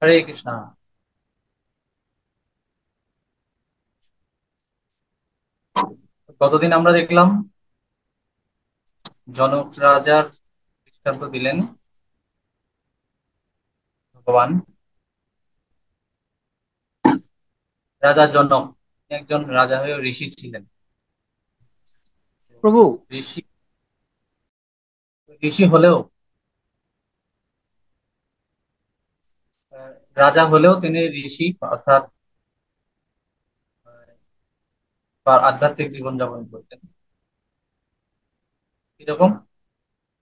হরে কৃষ্ণ। গতদিন আমরা দেখলাম জনক রাজার দৃষ্টান্ত দিলেন ভগবান। রাজা জনক তিনি একজন রাজা হয়ে ঋষি ছিলেন। প্রভু। ঋষি ঋষি হলেও রাজা হলেও তিনি ঋষি অর্থাৎ আধ্যাত্মিক জীবন যাপন করতেন। এরকম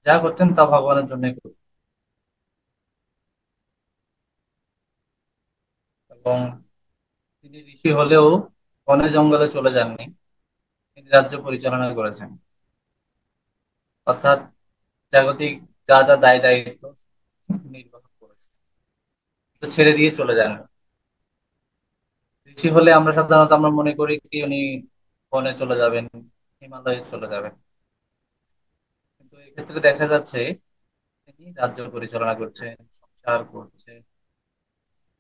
যা করতেন তা ভগবানের জন্য করতেন। এবং তিনি ঋষি হলেও বনে জঙ্গলে চলে যাননি, তিনি রাজ্য পরিচালনা করেছেন। অর্থাৎ জাগতিক যা যা দায় দায়িত্ব নির্বাহ করেছেন, তো ছেড়ে দিয়ে চলে যান। ঋষি হলে আমরা সাধারণত মনে করি কি উনি বনে চলে যাবেন, হিমালয়ে চলে যাবেন, কিন্তু এক্ষেত্রে দেখা যাচ্ছে তিনি রাজ্য পরিচালনা করছেন, সংসার করছে,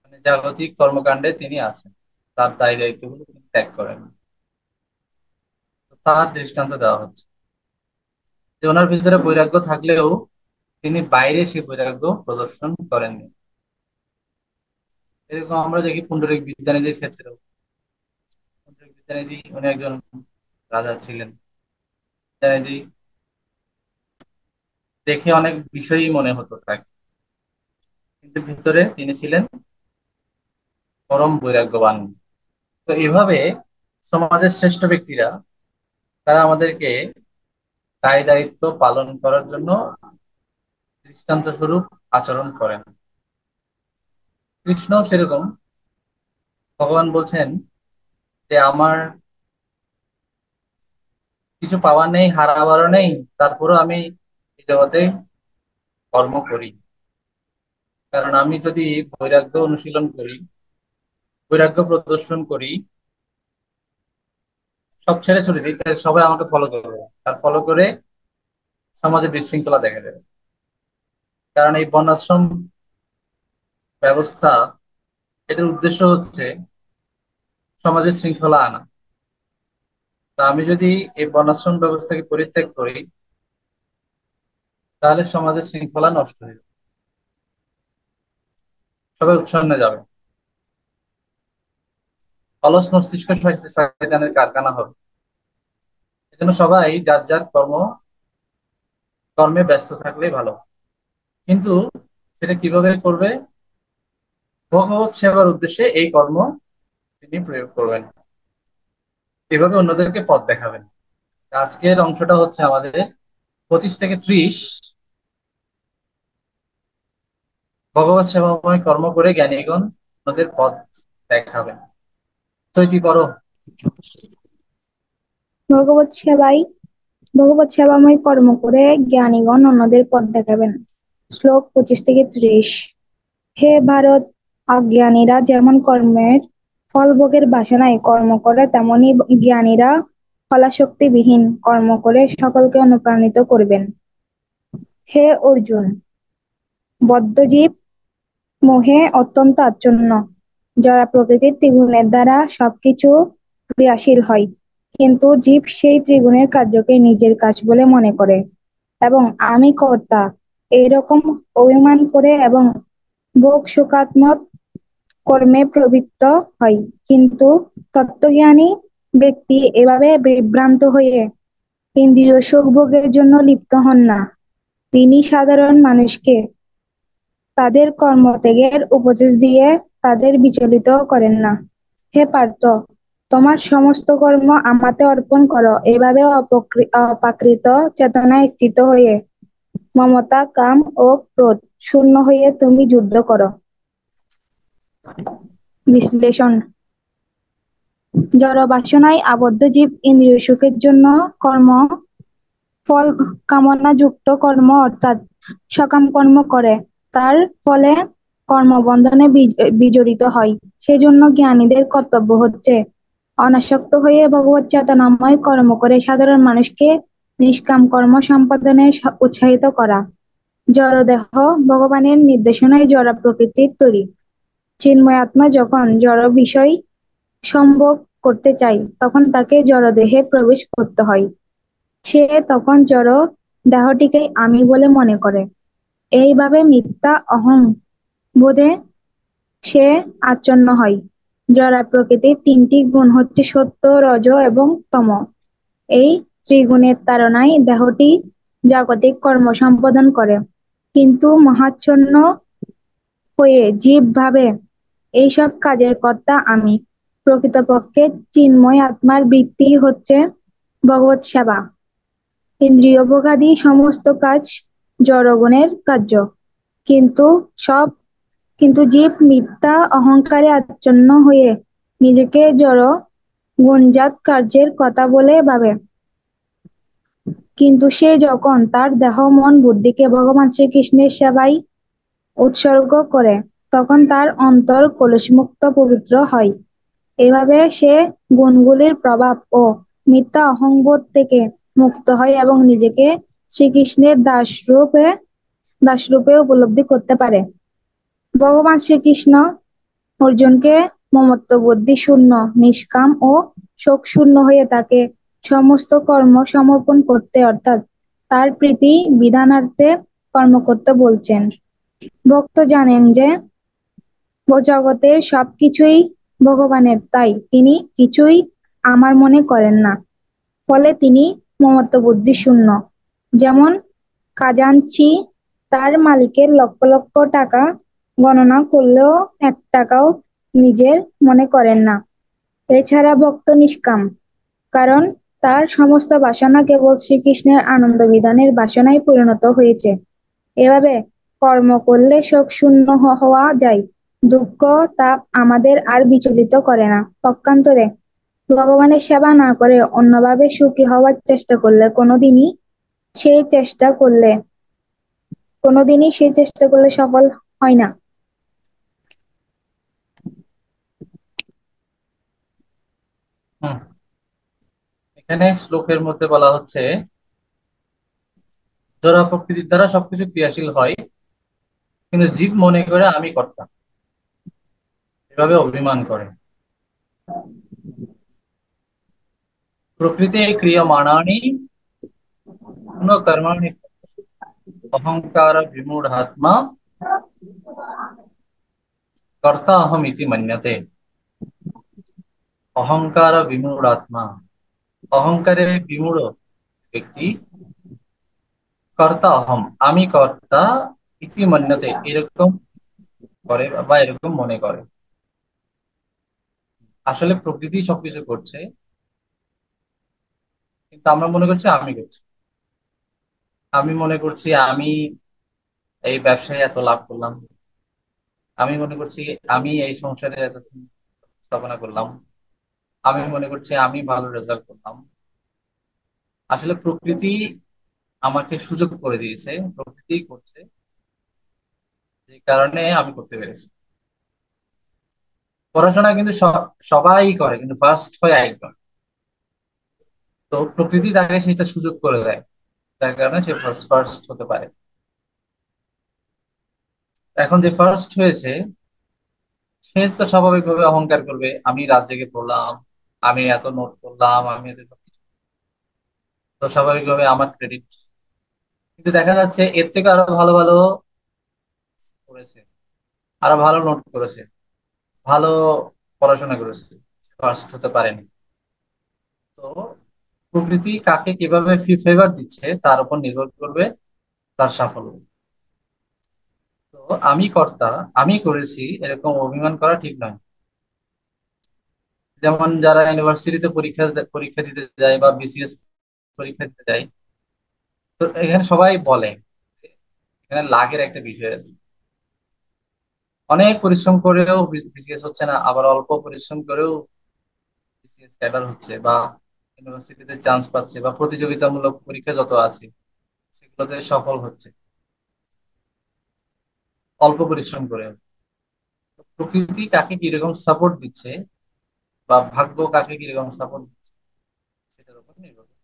মানে জাগতিক কর্মকাণ্ডে তিনি আছেন, তার দায় দায়িত্বগুলো তিনি ত্যাগ করেন। তো তার দৃষ্টান্ত দেওয়া হচ্ছে যে ওনার ভিতরে বৈরাগ্য থাকলেও তিনি বাইরে সেই বৈরাগ্য প্রদর্শন করেননি। এরকম আমরা দেখি পুণ্ডরিক বিদ্যানিধির ক্ষেত্রেও। পুণ্ডরিক বিদ্যানিধি উনি একজন রাজা ছিলেন। বিদ্যানিধি দেখে অনেক বিষয়ই মনে হতো তাকে, কিন্তু ভিতরে তিনি ছিলেন পরম বৈরাগ্যবান। তো এইভাবে সমাজের শ্রেষ্ঠ ব্যক্তিরা তারা আমাদেরকে দায় দায়িত্ব পালন করার জন্য দৃষ্টান্ত স্বরূপ আচরণ করেন। কৃষ্ণ সেরকম। ভগবান বলছেন যে আমার কিছু পাওয়ার নেই, হারাবারও নেই, তারপরও আমি এই জগতে কর্ম করি। কারণ আমি যদি বৈরাগ্য অনুশীলন করি, বৈরাগ্য প্রদর্শন করি, সব ছেড়ে চলে দিই, তাহলে সবাই আমাকে ফলো করবে। আর ফলো করে সমাজে বিশৃঙ্খলা দেখা যাবে। কারণ এই বর্ণাশ্রম ব্যবস্থা, এটার উদ্দেশ্য হচ্ছে সমাজে শৃঙ্খলা আনা। তা আমি যদি এই বর্ণাশ্রম ব্যবস্থাকে পরিত্যাগ করি, তাহলে সমাজের শৃঙ্খলা নষ্ট হয়ে যাবে, সবাই উচ্ছন্নে যাবে, অলস মস্তিষ্ক শয়তানের কারখানা হবে। এজন্য সবাই যার যার কর্মে ব্যস্ত থাকলেই ভালো। কিন্তু সেটা কিভাবে করবে? ভগবত সেবার উদ্দেশ্যে এই কর্ম তিনি প্রয়োগ করবেন, এভাবে অন্যদেরকে পথ দেখাবেন। আজকের অংশটা হচ্ছে আমাদের 25 থেকে 30, ভগবত সেবাময় কর্ম করে জ্ঞানীগণ অন্যদের পথ দেখাবেন। চৈতি পড়ো। ভগবৎ সেবায় ভগবৎ সেবাময় কর্ম করে জ্ঞানীগণ অন্যদের পথ দেখাবেন। শ্লোক 25 থেকে 30। হে ভারত, অজ্ঞানীরা যেমন কর্মের ফল ভোগের বাসনায় কর্ম করে, তেমনি জ্ঞানীরা ফলাসক্তিবিহীন কর্ম করে সকলকে অনুপ্রাণিত করবেন। হে অর্জুন, বদ্ধজীব মোহে অত্যন্ত আচ্ছন্ন। জড় প্রকৃতির ত্রিগুণের দ্বারা সবকিছু ক্রিয়াশীল হয়, কিন্তু জীব সেই ত্রিগুণের কার্যকে নিজের কাজ বলে মনে করে এবং আমি কর্তা এইরকম অভিমান করে এবং ভোগ সুখাত্মক কর্মে প্রবৃত্ত হয়। কিন্তু তত্ত্বজ্ঞানী ব্যক্তি এভাবে বিভ্রান্ত হয়ে ইন্দ্রিয় সুখ ভোগের জন্য লিপ্ত হন না। তিনি সাধারণ মানুষকে তাদের কর্মত্যাগের উপদেশ দিয়ে তাদের বিচলিত করেন না। হে পার্থ, তোমার সমস্ত কর্ম আমাতে অর্পণ করো। এভাবে অপ্রাকৃত চেতনায় স্থিত হয়ে মমতা, কাম ও ক্রোধ শূন্য হয়ে তুমি যুদ্ধ করো। বিশ্লেষণ: জড় বাসনায় আবদ্ধ জীব ইন্দ্রিয় সুখের জন্য কর্ম, ফল কামনা যুক্ত কর্ম অর্থাৎ সকাম কর্ম করে। তার ফলে কর্মবন্ধনে বিজড়িত হয়। সেজন্য জ্ঞানীদের কর্তব্য হচ্ছে অনাসক্ত হয়ে ভগবত চেতনাময় কর্ম করে সাধারণ মানুষকে নিষ্কাম কর্ম সম্পাদনে উৎসাহিত করা। জড়দেহ ভগবানের নির্দেশনায় জড় প্রকৃতির তৈরি। চিন্ময় আত্মা যখন জড় বিষয় সম্ভোগ করতে চায় তখন তাকে জড়দেহে প্রবেশ করতে হয়। সে তখন জড় দেহটিকেই আমি বলে মনে করে। এইভাবে মিথ্যা অহং বোধে সে আচ্ছন্ন হয়। জড় প্রকৃতির তিনটি গুণ হচ্ছে সত্য, রজ এবং তম। এই ত্রিগুণের তাড়নায় দেহটি জাগতিক কর্ম সম্পাদন করে। কিন্তু মহাচ্ছন্ন হয়ে জীব ভাবে এইসব কাজের কর্তা আমি। প্রকৃতপক্ষে চিন্ময় আত্মার বৃত্তি হচ্ছে ভগবৎ সেবা। ইন্দ্রিয় ভোগাদি সমস্ত কাজ জড়গুণের কার্য। কিন্তু সব কিন্তু জীব মিথ্যা অহংকারে আচ্ছন্ন হয়ে নিজেকে জড় গুণজাত কার্যের কথা বলে ভাবে। কিন্তু সে যখন তার দেহ মন বুদ্ধিকে ভগবান শ্রীকৃষ্ণের সেবায় উৎসর্গ করে তখন তার অন্তর কলুষমুক্ত পবিত্র হয়। এভাবে সে গুণগুলির প্রভাব ও মিথ্যা অহংবোধ থেকে মুক্ত হয় এবং নিজেকে শ্রীকৃষ্ণের দাসরূপে উপলব্ধি করতে পারে। ভগবান শ্রীকৃষ্ণ অর্জুনকে মমত্ব বুদ্ধি শূন্য, নিষ্কাম ও শোক শূন্য হয়ে তাকে সমস্ত কর্ম সমর্পণ করতে অর্থাৎ তার প্রীতি বিধানার্থে কর্ম করতে বলছেন। ভক্ত জানেন যে জগতের সবকিছুই ভগবানের, তাই তিনি কিছুই আমার মনে করেন না। ফলে তিনি মমত্ব বুদ্ধি শূন্য। যেমন খাজাঞ্চি তার মালিকের লক্ষ লক্ষ টাকা গণনা করলেও এক টাকাও নিজের মনে করেন না। এছাড়া ভক্ত নিষ্কাম, কারণ তার সমস্ত বাসনা কেবল শ্রীকৃষ্ণের আনন্দ বিধানের বাসনায় পরিণত হয়েছে। এভাবে কর্ম করলে শোক শূন্য হওয়া যায়। দুঃখ তাপ আমাদের আর বিচলিত করে না। পক্ষান্তরে ভগবানের সেবা না করে অন্যভাবে সুখী হওয়ার চেষ্টা করলে সেই চেষ্টা করলে কোনোদিনই সফল হয় না। হুম। এখানে শ্লোকের মধ্যে বলা হচ্ছে, জড় প্রকৃতির দ্বারা সবকিছু ক্রিয়াশীল হয়, কিন্তু জীব মনে করে আমি কর্তা, এভাবে অভিমান করে। প্রকৃতি ক্রিয়মাণানি গুণ কর্মাণি অহংকার বিমূঢ়াত্মা কর্তা অহম ইতি মন্যতে। অহংকার বিমূঢ়াত্মা, অহংকারে বিমূঢ় ব্যক্তি কর্তা অহম, আমি কর্তা ইতি মন্যতে, এরকম করে বা এরকম মনে করে। আসলে প্রকৃতি সবকিছু করছে, কিন্তু আমরা মনে করছি আমি করছি। আমি মনে করছি আমি এই ব্যবসায় এত লাভ করলাম, আমি মনে করছি আমি এই সংসারে এত স্থাপনা করলাম, আমি মনে করছি আমি ভালো রেজাল্ট করলাম। আসলে প্রকৃতি আমাকে সুযোগ করে দিয়েছে, প্রকৃতি করছে, যে কারণে আমি করতে পেরেছি। পড়াশোনা কিন্তু সবাই করে, কিন্তু ফার্স্ট হয় একজন। তো প্রকৃতি তাকে সেটা সুযোগ করে দেয়, যার কারণে সে ফার্স্ট ফার্স্ট হতে পারে। এখন যে ফার্স্ট হয়েছে, সে তো স্বাভাবিকভাবে অহংকার করবে, আমি রাত জেগে পড়লাম, আমি এত নোট করলাম, আমি এত সবকিছু। তো স্বাভাবিকভাবে আমার ক্রেডিট। কিন্তু দেখা যাচ্ছে এর থেকে আরো ভালো ভালো করেছে, আরো ভালো নোট করেছে, ভালো পড়াশোনা করেছে, ফার্স্ট হতে পারেনি। তো প্রকৃতি কাকে কিভাবে ফেভার দিচ্ছে তার উপর নির্ভর করবে তার সাফল্য। তো আমি কর্তা, আমি করেছি, এরকম অভিমান করা ঠিক নয়। যেমন যারা ইউনিভার্সিটিতে পরীক্ষা পরীক্ষা দিতে যায় বা বিসিএস পরীক্ষা দিতে যায়, তো এখানে সবাই বলে এখানে লাখের একটা বিষয় আছে। অনেক পরিশ্রম করেও বিসিএস হচ্ছে না, আবার অল্প পরিশ্রম করেও বিসিএস ক্যাডার হচ্ছে বা ইউনিভার্সিটিতে চান্স পাচ্ছে বা প্রতিযোগিতামূলক পরীক্ষা যত আছে সেগুলোতে সফল হচ্ছে অল্প পরিশ্রম করে। প্রকৃতি কাকে কিরকম সাপোর্ট দিচ্ছে বা ভাগ্য কাকে কিরকম সাপোর্ট দিচ্ছে সেটার উপর নির্ভর করে।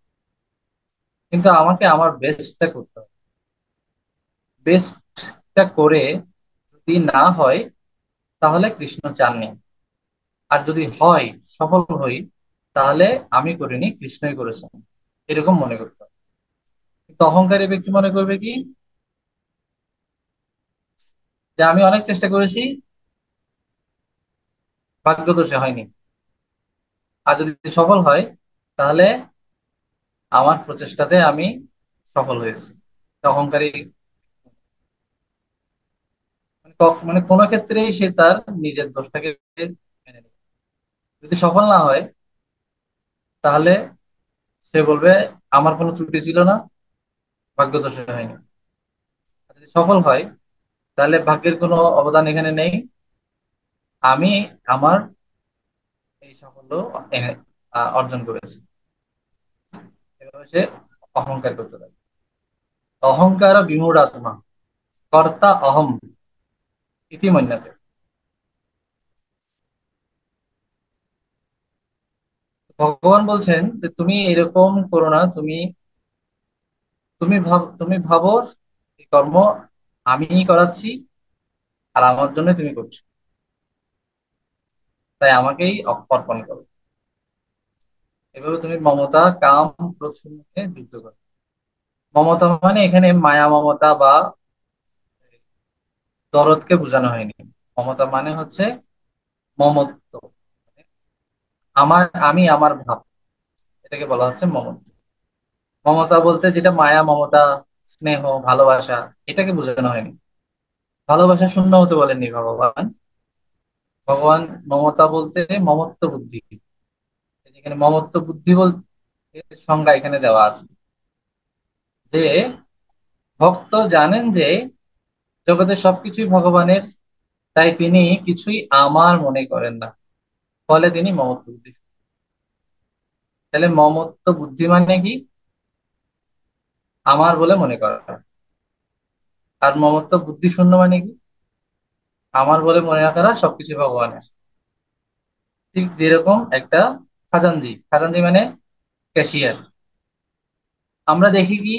কিন্তু আমাকে আমার বেস্টটা করতে হবে। বেস্টটা করে যদি না হয় তাহলে কৃষ্ণ চাননি। আর যদি হয়, সফল হই, তাহলে আমি করিনি, কৃষ্ণই করেছেন, এরকম মনে করতে হবে। কিন্তু অহংকারী ব্যক্তি মনে করবে কি, যে আমি অনেক চেষ্টা করেছি, ভাগ্যদোষে হয়নি। আর যদি সফল হয়, তাহলে আমার প্রচেষ্টাতে আমি সফল হয়েছি। এটা অহংকারী। মানে কোনো ক্ষেত্রেই সে তার নিজের দোষটাকে মেনে নেবে। যদি সফল না হয়, তাহলে সে বলবে আমার কোনো ত্রুটি ছিল না, ভাগ্যদোষে হয়নি। আর যদি সফল হয়, তাহলে ভাগ্যের কোনো অবদান এখানে নেই, আমি আমার এই সাফল্য অর্জন করেছি। এভাবে সে অহংকার করতে থাকে। অহংকার বিমূঢ়াত্মা কর্তা অহম ইতি মন্যতে। ভগবান বলছেন যে তুমি এরকম করো না, তুমি তুমি ভাবো এই কর্ম আমিই করাচ্ছি, আর আমার জন্য তুমি করছো, তাই আমাকেই অর্পণ করো। এভাবে তুমি মমতা, কাম, ক্রোধ শূন্যকে যুদ্ধ করো। মমতা মানে এখানে মায়া মমতা বা দরদকে বোঝানো হয়নি। মমতা মানে হচ্ছে মমত্ব, আমার ভাব, এটাকে বলা হচ্ছে মমত্ব। মমতা বলতে যেটা মায়া মমতা, স্নেহ, ভালোবাসা, এটাকে বোঝানো হয়নি। ভালোবাসা শূন্য হতে বলেননি ভগবান। ভগবান মমতা বলতে মমত্ব বুদ্ধি, এখানে মমত্ব বুদ্ধি বলতে সংজ্ঞা এখানে দেওয়া আছে, যে ভক্ত জানেন যে জগতের সবকিছুই ভগবানের, তাই তিনি কিছুই আমার মনে করেন না, ফলে তিনি মমত্ব বুদ্ধি। তাহলে মমত্ব বুদ্ধি মানে কি? আমার বলে মনে করা। আর মমত্ব বুদ্ধি শূন্য মানে কি? আমার বলে মনে না করা সবকিছু ভগবানের। ঠিক যেরকম একটা খাজানজি, খাজানজি মানে ক্যাশিয়ার। আমরা দেখি কি,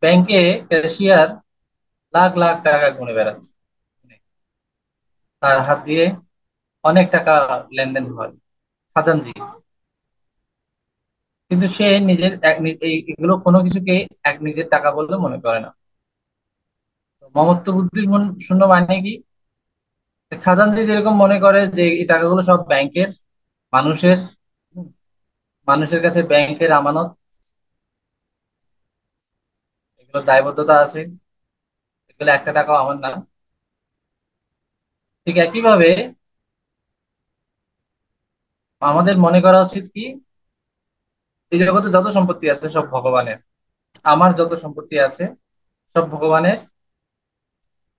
ব্যাংকে ক্যাশিয়ার লাখ লাখ টাকা গুনে বেড়াচ্ছে, তার হাত দিয়ে অনেক টাকা লেনদেন হয়, খাজানজি। কিন্তু সে নিজের এগুলো কোনো কিছুকে এক নিজের টাকা বলে মনে করে না। তো মমত্ব বুদ্ধির শূন্য মানে কি? খাজানজি যেরকম মনে করে যে এই টাকাগুলো সব ব্যাংকের, মানুষের, হুম, মানুষের কাছে ব্যাংকের আমানত, এগুলো দায়বদ্ধতা আছে, এগুলো একটা টাকাও আমার না। ঠিক একইভাবে আমাদের মনে করা উচিত কি, এই জগতে যত সম্পত্তি আছে সব ভগবানের, আমার যত সম্পত্তি আছে সব ভগবানের।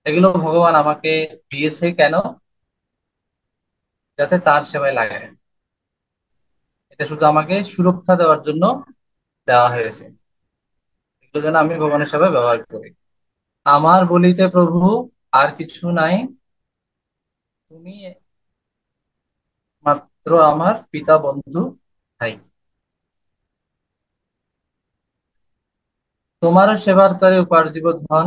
এগুলো ভগবান আমাকে দিয়েছে কেন? যাতে তার সেবায় লাগে। এটা শুধু আমাকে সুরক্ষা দেওয়ার জন্য দেওয়া হয়েছে, এগুলো যেন আমি ভগবানের সেবায় ব্যবহার করি। আমার বলিতে প্রভু আর কিছু নাই, তুমি মাত্র আমার পিতা, বন্ধু, ভাই। তোমার সেবার তরে উপার্জিত ধন।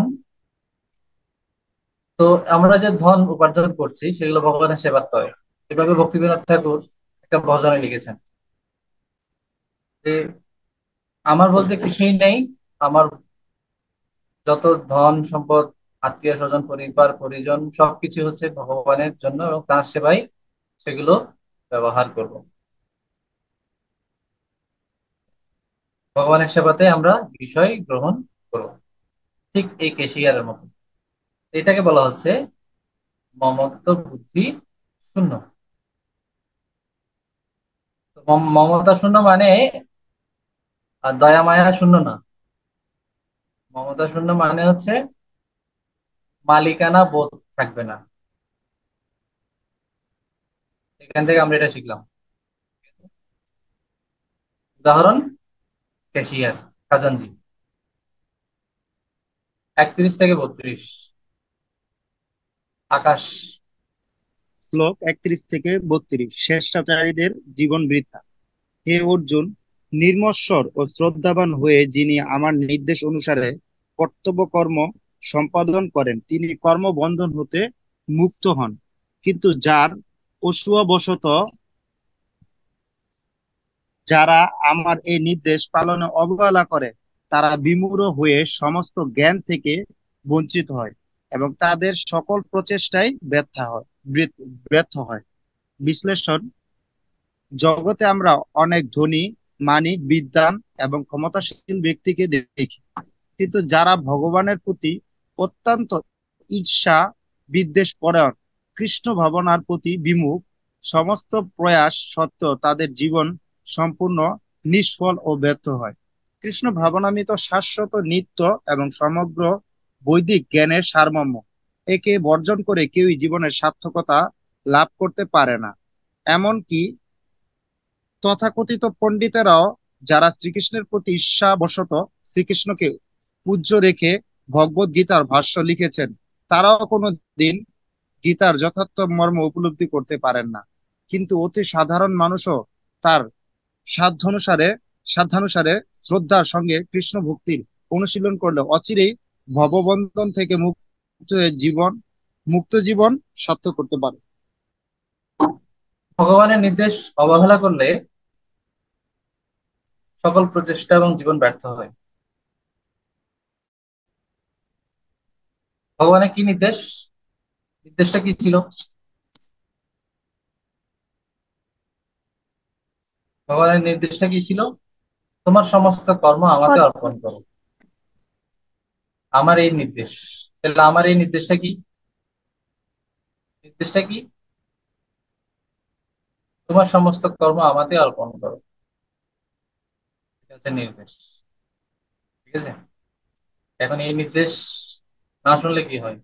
তো আমরা যে ধন উপার্জন করছি সেগুলো ভগবানের সেবার তরে। এভাবে ভক্তিবিনোদ ঠাকুর একটা ভজনে লিখেছেন যে আমার বলতে কিছুই নেই, আমার যত ধন সম্পদ, আত্মীয় স্বজন, পরিবার পরিজন সবকিছু হচ্ছে ভগবানের জন্য এবং তার সেবায় সেগুলো ব্যবহার করব। ভগবানের সেবাতে আমরা বিষয় গ্রহণ করব, ঠিক এই কেশিয়ারের মতো। এটাকে বলা হচ্ছে মমত্ব বুদ্ধি শূন্য। তো মমতা শূন্য মানে দয়া মায়া শূন্য না। মমতা শূন্য মানে হচ্ছে মালিকানা বোধ থাকবে না। এখান থেকে আমরা এটা শিখলাম। উদাহরণ, ক্যাশিয়ার, খাজানজি। 31 থেকে 32, আকাশ। শ্লোক 31 থেকে 32। স্বেচ্ছাচারীদের জীবন বৃথা। হে অর্জুন, নির্মৎসর ও শ্রদ্ধাবান হয়ে যিনি আমার নির্দেশ অনুসারে কর্তব্য কর্ম সম্পাদন করেন তিনি কর্মবন্ধন হতে মুক্ত হন। কিন্তু অসুয়াবশত যারা আমার এই নির্দেশ পালনে অবহেলা করে তারা বিমূঢ় হয়ে সমস্ত জ্ঞান থেকে বঞ্চিত হয় এবং তাদের সকল প্রচেষ্টাই ব্যর্থ হয়। বিশ্লেষণ: জগতে আমরা অনেক ধনী, মানি, বিদ্বান এবং ক্ষমতাশীল ব্যক্তিকে দেখি, কিন্তু যারা ভগবানের প্রতি অত্যন্ত ঈর্ষা, বিদ্বেষ পরায়ণ, কৃষ্ণ ভাবনার প্রতি বিমুখ, সমস্ত প্রয়াস সত্ত্বেও তাদের জীবন সম্পূর্ণ নিষ্ফল ও ব্যর্থ হয়। কৃষ্ণ ভাবনামৃত শাশ্বত, নিত্য এবং সমগ্র বৈদিক জ্ঞানের সারমর্ম। একে বর্জন করে কেউই জীবনের সার্থকতা লাভ করতে পারে না। এমনকি তথাকথিত পণ্ডিতেরাও, যারা শ্রীকৃষ্ণের প্রতি ঈর্ষাবশত শ্রীকৃষ্ণকে পূজ্য রেখে ভগবত গীতার ভাষ্য লিখেছেন, তারাও কোনো দিন গীতার যথার্থ মর্ম উপলব্ধি করতে পারেন না। কিন্তু অতি সাধারণ মানুষও তার সাধ্যানুসারে সাধ্যানুসারে শ্রদ্ধার সঙ্গে কৃষ্ণ ভক্তির অনুশীলন করলে অচিরেই ভববন্ধন থেকে মুক্ত জীবন সার্থক করতে পারে। ভগবানের নির্দেশ অবহেলা করলে সকল প্রচেষ্টা এবং জীবন ব্যর্থ হয়। ভগবানের কি নির্দেশ? নির্দেশটা কি ছিল? ভগবানের নির্দেশটা কি ছিল? তোমার সমস্ত কর্ম আমাকে কত- অর্পণ করো। আমার এই নির্দেশ। তাহলে আমার এই নির্দেশটা কি? নির্দেশটা কি? তোমার সমস্ত কর্ম আমাকে অর্পণ করো। এটা হচ্ছে নির্দেশ। ঠিক আছে। এখন এই নির্দেশ না শুনলে কি হয়?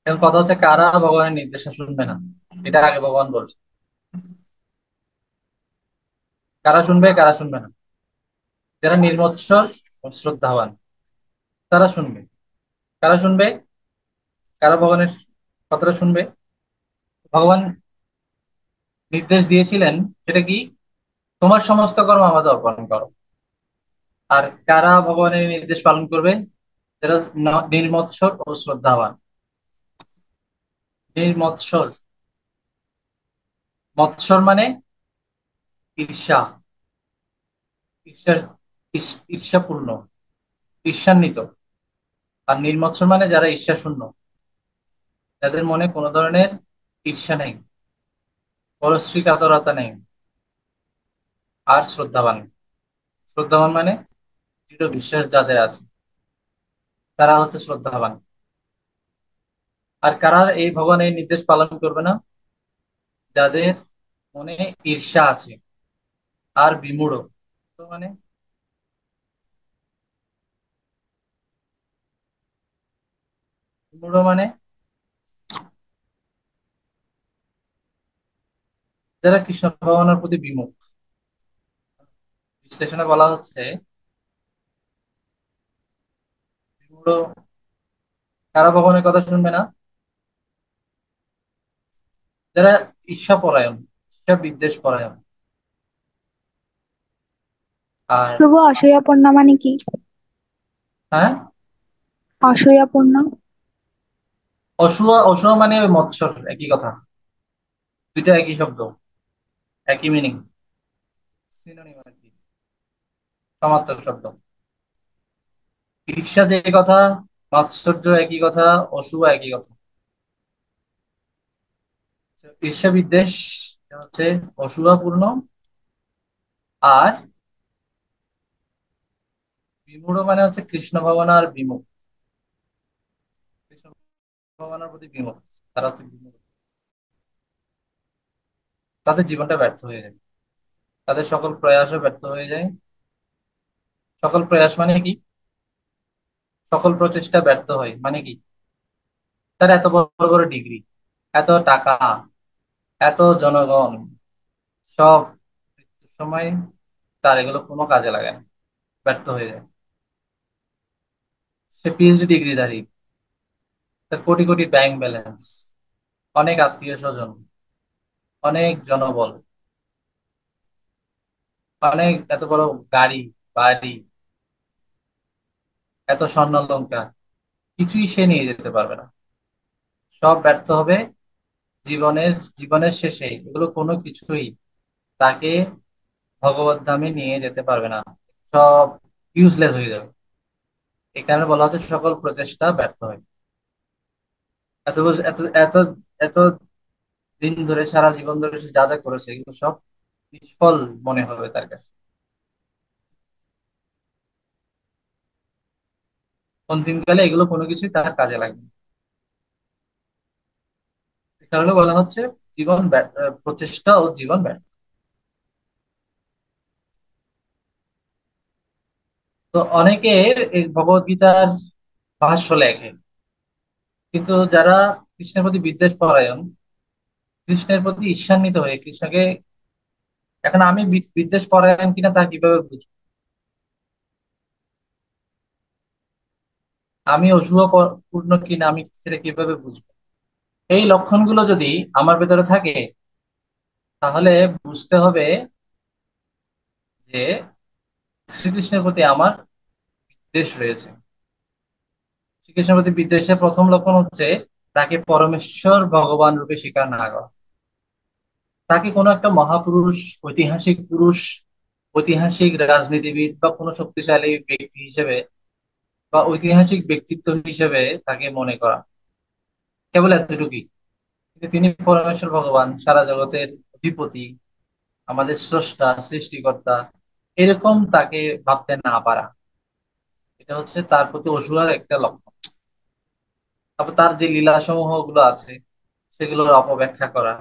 এখন কথা হচ্ছে, কারা ভগবানের নির্দেশ শুনবে না? এটা আগে ভগবান বলছে। কারা শুনবে, কারা শুনবে না? যারা নির্মৎসর ও শ্রদ্ধাবান তারা শুনবে। কারা শুনবে? কারা ভগবানের কথাটা শুনবে? ভগবান নির্দেশ দিয়েছিলেন, সেটা কি? তোমার সমস্ত কর্ম আমাদের অর্পণ করো। আর কারা ভগবানের নির্দেশ পালন করবে? যারা নির্মৎসর ও শ্রদ্ধাবান। নির্মৎসর, মৎসর মানে ঈর্ষা, ঈর্ষা, ঈর্ষাপূর্ণ, ঈর্ষান্বিত। আর নির্মৎসর মানে যারা ঈর্ষা শূন্য, যাদের মনে কোনো ধরনের ঈর্ষা নেই, পরশ্রী কাতরতা নেই। আর শ্রদ্ধাবান, শ্রদ্ধাবান মানে দৃঢ় বিশ্বাস যাদের আছে, তারা হচ্ছে শ্রদ্ধাবান। আর কারা এই ভগবানের নির্দেশ পালন করবে না? যাদের মনে ঈর্ষা আছে আর বিমূঢ়। তো মানে বিমূঢ় মানে যারা কৃষ্ণ ভাবনার প্রতি বিমুখ। বিশ্লেষণে বলা হচ্ছে, বিমূঢ় কারা ভগবানের কথা শুনবে না? যারা ঈর্ষা পরায়ণ, ঈর্ষা বিদ্বেষ পরায়ণ। আর প্রভু, অসূয়াপন্ন মানে কি? হ্যাঁ, অসূয়াপন্ন। অসুয়া, অসুয়া মানে ওই মৎসর, একই কথা। দুইটা একই শব্দ, একই মিনিং, সিনোনিম আর কি, সমার্থক শব্দ। ঈর্ষা যে কথা, মাৎসর্য একই কথা, অসুয়া একই কথা। ঈর্ষা বিদ্বেষ হচ্ছে অসুয়াপূর্ণ। আর বিমূঢ় মানে হচ্ছে কৃষ্ণ ভাবনার বিমুখ, কৃষ্ণ ভাবনার প্রতি বিমুখ। তারা হচ্ছে বিমূঢ়। তাদের জীবনটা ব্যর্থ হয়ে যায়, তাদের সকল প্রয়াসও ব্যর্থ হয়ে যায়। সকল প্রয়াস মানে কি? সকল প্রচেষ্টা ব্যর্থ হয় মানে কি? তার এত বড় বড় ডিগ্রি, এত টাকা, এত জনগণ, সব মৃত্যুর সময় তার এগুলো কোনো কাজে লাগে না, ব্যর্থ হয়ে যায়। সে পিএইচডি ডিগ্রিধারী, তার কোটি কোটি ব্যাংক ব্যালেন্স, অনেক আত্মীয় স্বজন, অনেক জনবল, অনেক এত বড় গাড়ি, বাড়ি, এত স্বর্ণালঙ্কার, কিছুই সে নিয়ে যেতে পারবে না। সব ব্যর্থ হবে জীবনের জীবনের শেষে এগুলো কোনো কিছুই তাকে ভগবত ধামে নিয়ে যেতে পারবে না, সব ইউজলেস হয়ে যাবে। এই কারণে বলা হচ্ছে সকল প্রচেষ্টা ব্যর্থ হয়। এত এত এত এত দিন ধরে, সারা জীবন ধরে সে যা যা করেছে এগুলো সব নিষ্ফল মনে হবে তার কাছে। অন্তিমকালে এগুলো কোনো কিছুই তার কাজে লাগবে না। এই কারণে বলা হচ্ছে প্রচেষ্টা ও জীবন ব্যর্থ। তো অনেকে এই ভগবত গীতার ভাষ্য লেখে, কিন্তু যারা কৃষ্ণের প্রতি বিদ্বেষ পরায়ণ, কৃষ্ণের প্রতি ঈর্ষান্বিত হয়ে কৃষ্ণকে, এখন আমি বিদ্বেষ পরায়ণ কিনা তা কিভাবে বুঝবো? আমি অশুভ পূর্ণ কিনা আমি সেটা কিভাবে বুঝবো? এই লক্ষণগুলো যদি আমার ভেতরে থাকে, তাহলে বুঝতে হবে যে শ্রীকৃষ্ণের প্রতি আমার বিদ্বেষ রয়েছে। শ্রীকৃষ্ণের প্রতি বিদ্বেষের প্রথম লক্ষণ হচ্ছে তাকে পরমেশ্বর ভগবান রূপে স্বীকার না করা। তাকে কোনো একটা মহাপুরুষ, ঐতিহাসিক পুরুষ, ঐতিহাসিক রাজনীতিবিদ বা কোনো শক্তিশালী ব্যক্তি হিসেবে বা ঐতিহাসিক ব্যক্তিত্ব হিসেবে তাকে মনে করা, কেবল এতটুকুই। কিন্তু তিনি পরমেশ্বর ভগবান, সারা জগতের অধিপতি, আমাদের স্রষ্টা, সৃষ্টিকর্তা, এরকম তাকে ভাবতে না পারা, এটা হচ্ছে তার প্রতি অসূয়ার একটা লক্ষণ। তারপর তার যে লীলা সমূহ গুলো আছে সেগুলোর অপব্যাখ্যা করা,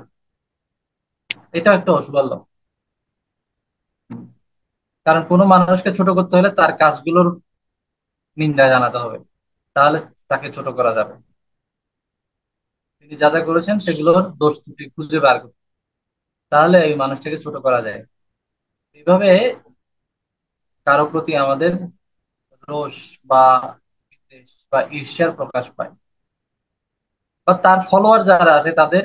এটাও একটা অসুভার লক্ষণ। কারণ কোনো মানুষকে ছোট করতে হলে তার কাজগুলোর নিন্দা জানাতে হবে, তাহলে তাকে ছোট করা যাবে। তিনি যা যা করেছেন সেগুলোর দোষ ত্রুটি খুঁজে বার করতে, তাহলে এই মানুষটাকে ছোট করা যায়। এইভাবে কারো প্রতি আমাদের রোষ বা বিদ্বেষ বা ঈর্ষ্যার প্রকাশ পায়, বা তার ফলোয়ার যারা আছে তাদের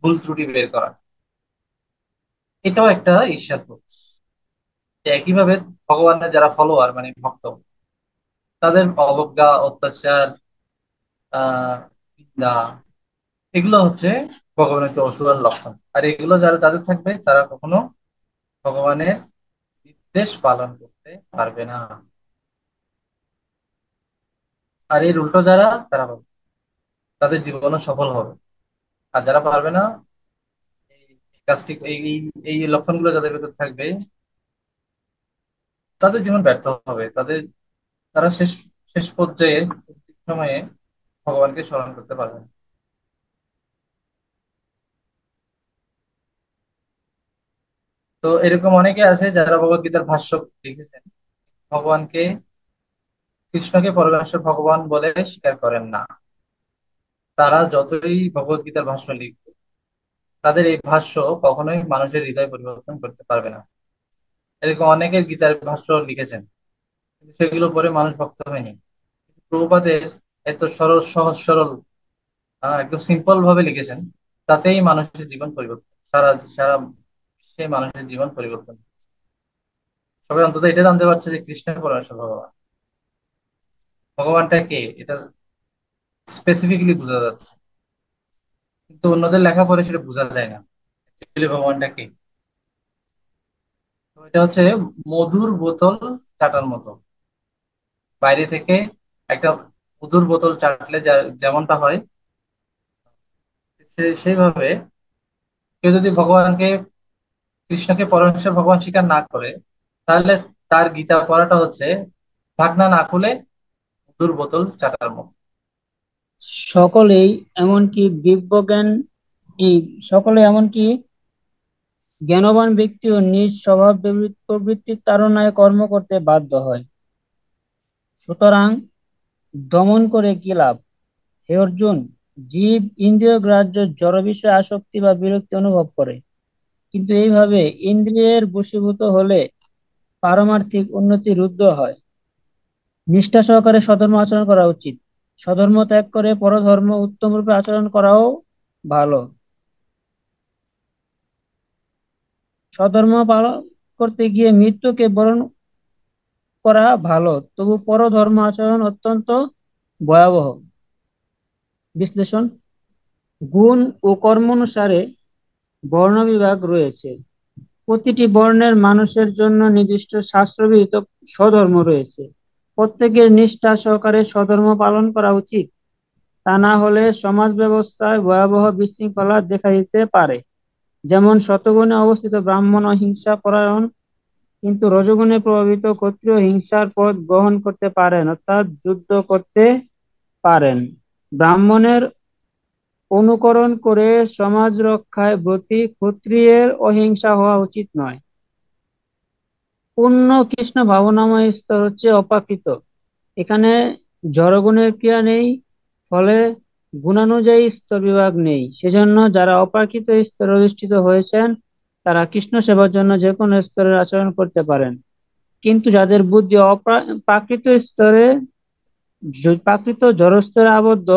ভুল ত্রুটি বের করা, এটাও একটা ঈর্ষ্যার প্রকাশ। একইভাবে ভগবানের যারা ফলোয়ার মানে ভক্ত, তাদের অবজ্ঞা, অত্যাচার, নিন্দা, এগুলো হচ্ছে ভগবানের একটা অসুরের লক্ষণ। আর এগুলো যারা তাদের থাকবে তারা কখনো ভগবানের নির্দেশ পালন করতে পারবে না। আর এর উল্টো যারা, তারা পারবে, তাদের জীবনও সফল হবে। আর যারা পারবে না, এই এই কাজটি, এই লক্ষণগুলো যাদের ভেতর থাকবে, তাদের জীবন ব্যর্থ হবে। তারা শেষ শেষ পর্যায়ে, সময়ে ভগবানকে স্মরণ করতে পারবে না। তো এরকম অনেকে আছে যারা ভগবত গীতার ভাষ্য লিখেছেন, ভগবানকে, কৃষ্ণকে পরমেশ্বর ভগবান বলে স্বীকার করেন না। তারা যতই ভগবত গীতার ভাষ্য লিখবে, তাদের এই ভাষ্য কখনোই মানুষের হৃদয় পরিবর্তন করতে পারবে না। এরকম অনেকের গীতার ভাষ্য লিখেছেন, কিন্তু সেগুলো পরে মানুষ ভক্ত হয়নি। প্রভুপাদের এত সরল, সহজ সরল, একদম সিম্পল ভাবে লিখেছেন, তাতেই মানুষের জীবন পরিবর্তন, সারা সারা বিশ্বে মানুষের জীবন পরিবর্তন। সবাই অন্তত এটা জানতে পারছে যে কৃষ্ণ পরমেশ্বর ভগবান। ভগবানটা কে এটা স্পেসিফিকলি বোঝা যাচ্ছে, কিন্তু অন্যদের লেখা পড়ে সেটা বোঝা যায় না অ্যাকচুয়ালি ভগবানটা কে। তো এটা হচ্ছে মধুর বোতল চাটার মতো। বাইরে থেকে একটা মধুর বোতল চাটলে যেমনটা হয়, সেইভাবে কেউ যদি ভগবানকে, কৃষ্ণকে পরমেশ্বর ভগবান স্বীকার না করে, তাহলে তার গীতা পড়াটা হচ্ছে ঢাকনা না খুলে মধুর বোতল চাটার মতো। সকলেই এমনকি দিব্যজ্ঞান এই সকলে এমনকি জ্ঞানবান ব্যক্তিও নিজ স্বভাব প্রবৃত্তির তাড়নায় কর্ম করতে বাধ্য হয়। সুতরাং দমন করে কি লাভ? হে অর্জুন, জীব ইন্দ্রিয় গ্রাহ্য জড় বিষয়ে আসক্তি বা বিরক্তি অনুভব করে, কিন্তু এইভাবে ইন্দ্রিয়ের বশীভূত হলে পারমার্থিক উন্নতি রুদ্ধ হয়। নিষ্ঠা সহকারে স্বধর্ম আচরণ করা উচিত। স্বধর্ম ত্যাগ করে পরধর্ম উত্তম রূপে আচরণ করাও ভালো। স্বধর্ম পালন করতে গিয়ে মৃত্যুকে বরণ করা ভালো, তবু পরধর্ম আচরণ অত্যন্ত ভয়াবহ। বিশ্লেষণ: গুণ ও কর্মানুসারে বর্ণবিভাগ রয়েছে। প্রতিটি বর্ণের মানুষের জন্য নির্দিষ্ট শাস্ত্রবিহিত স্বধর্ম রয়েছে। প্রত্যেকের নিষ্ঠা সহকারে স্বধর্ম পালন করা উচিত। তা না হলে সমাজ ব্যবস্থায় ভয়াবহ বিশৃঙ্খলা দেখা দিতে পারে। যেমন শতগুণে অবস্থিত ব্রাহ্মণ অহিংসা পরায়ণ, কিন্তু রজগুণে প্রভাবিত ক্ষত্রিয় হিংসার পথ গ্রহণ করতে পারেন, অর্থাৎ যুদ্ধ করতে পারেন। ব্রাহ্মণের অনুকরণ করে সমাজ রক্ষায় ব্রতী ক্ষত্রিয়ের অহিংসা হওয়া উচিত নয়। পূর্ণ কৃষ্ণ ভাবনাময় স্তর হচ্ছে অপ্রাকৃত। এখানে জড়গুণের ক্রিয়া নেই, ফলে গুণানুযায়ী স্তর বিভাগ নেই। সেজন্য যারা অপ্রাকৃত স্তরে অধিষ্ঠিত হয়েছেন তারা কৃষ্ণ সেবার জন্য যে কোনো স্তরের আচরণ করতে পারেন। কিন্তু যাদের বুদ্ধি প্রাকৃত স্তরে প্রাকৃত জড়স্তরে আবদ্ধ,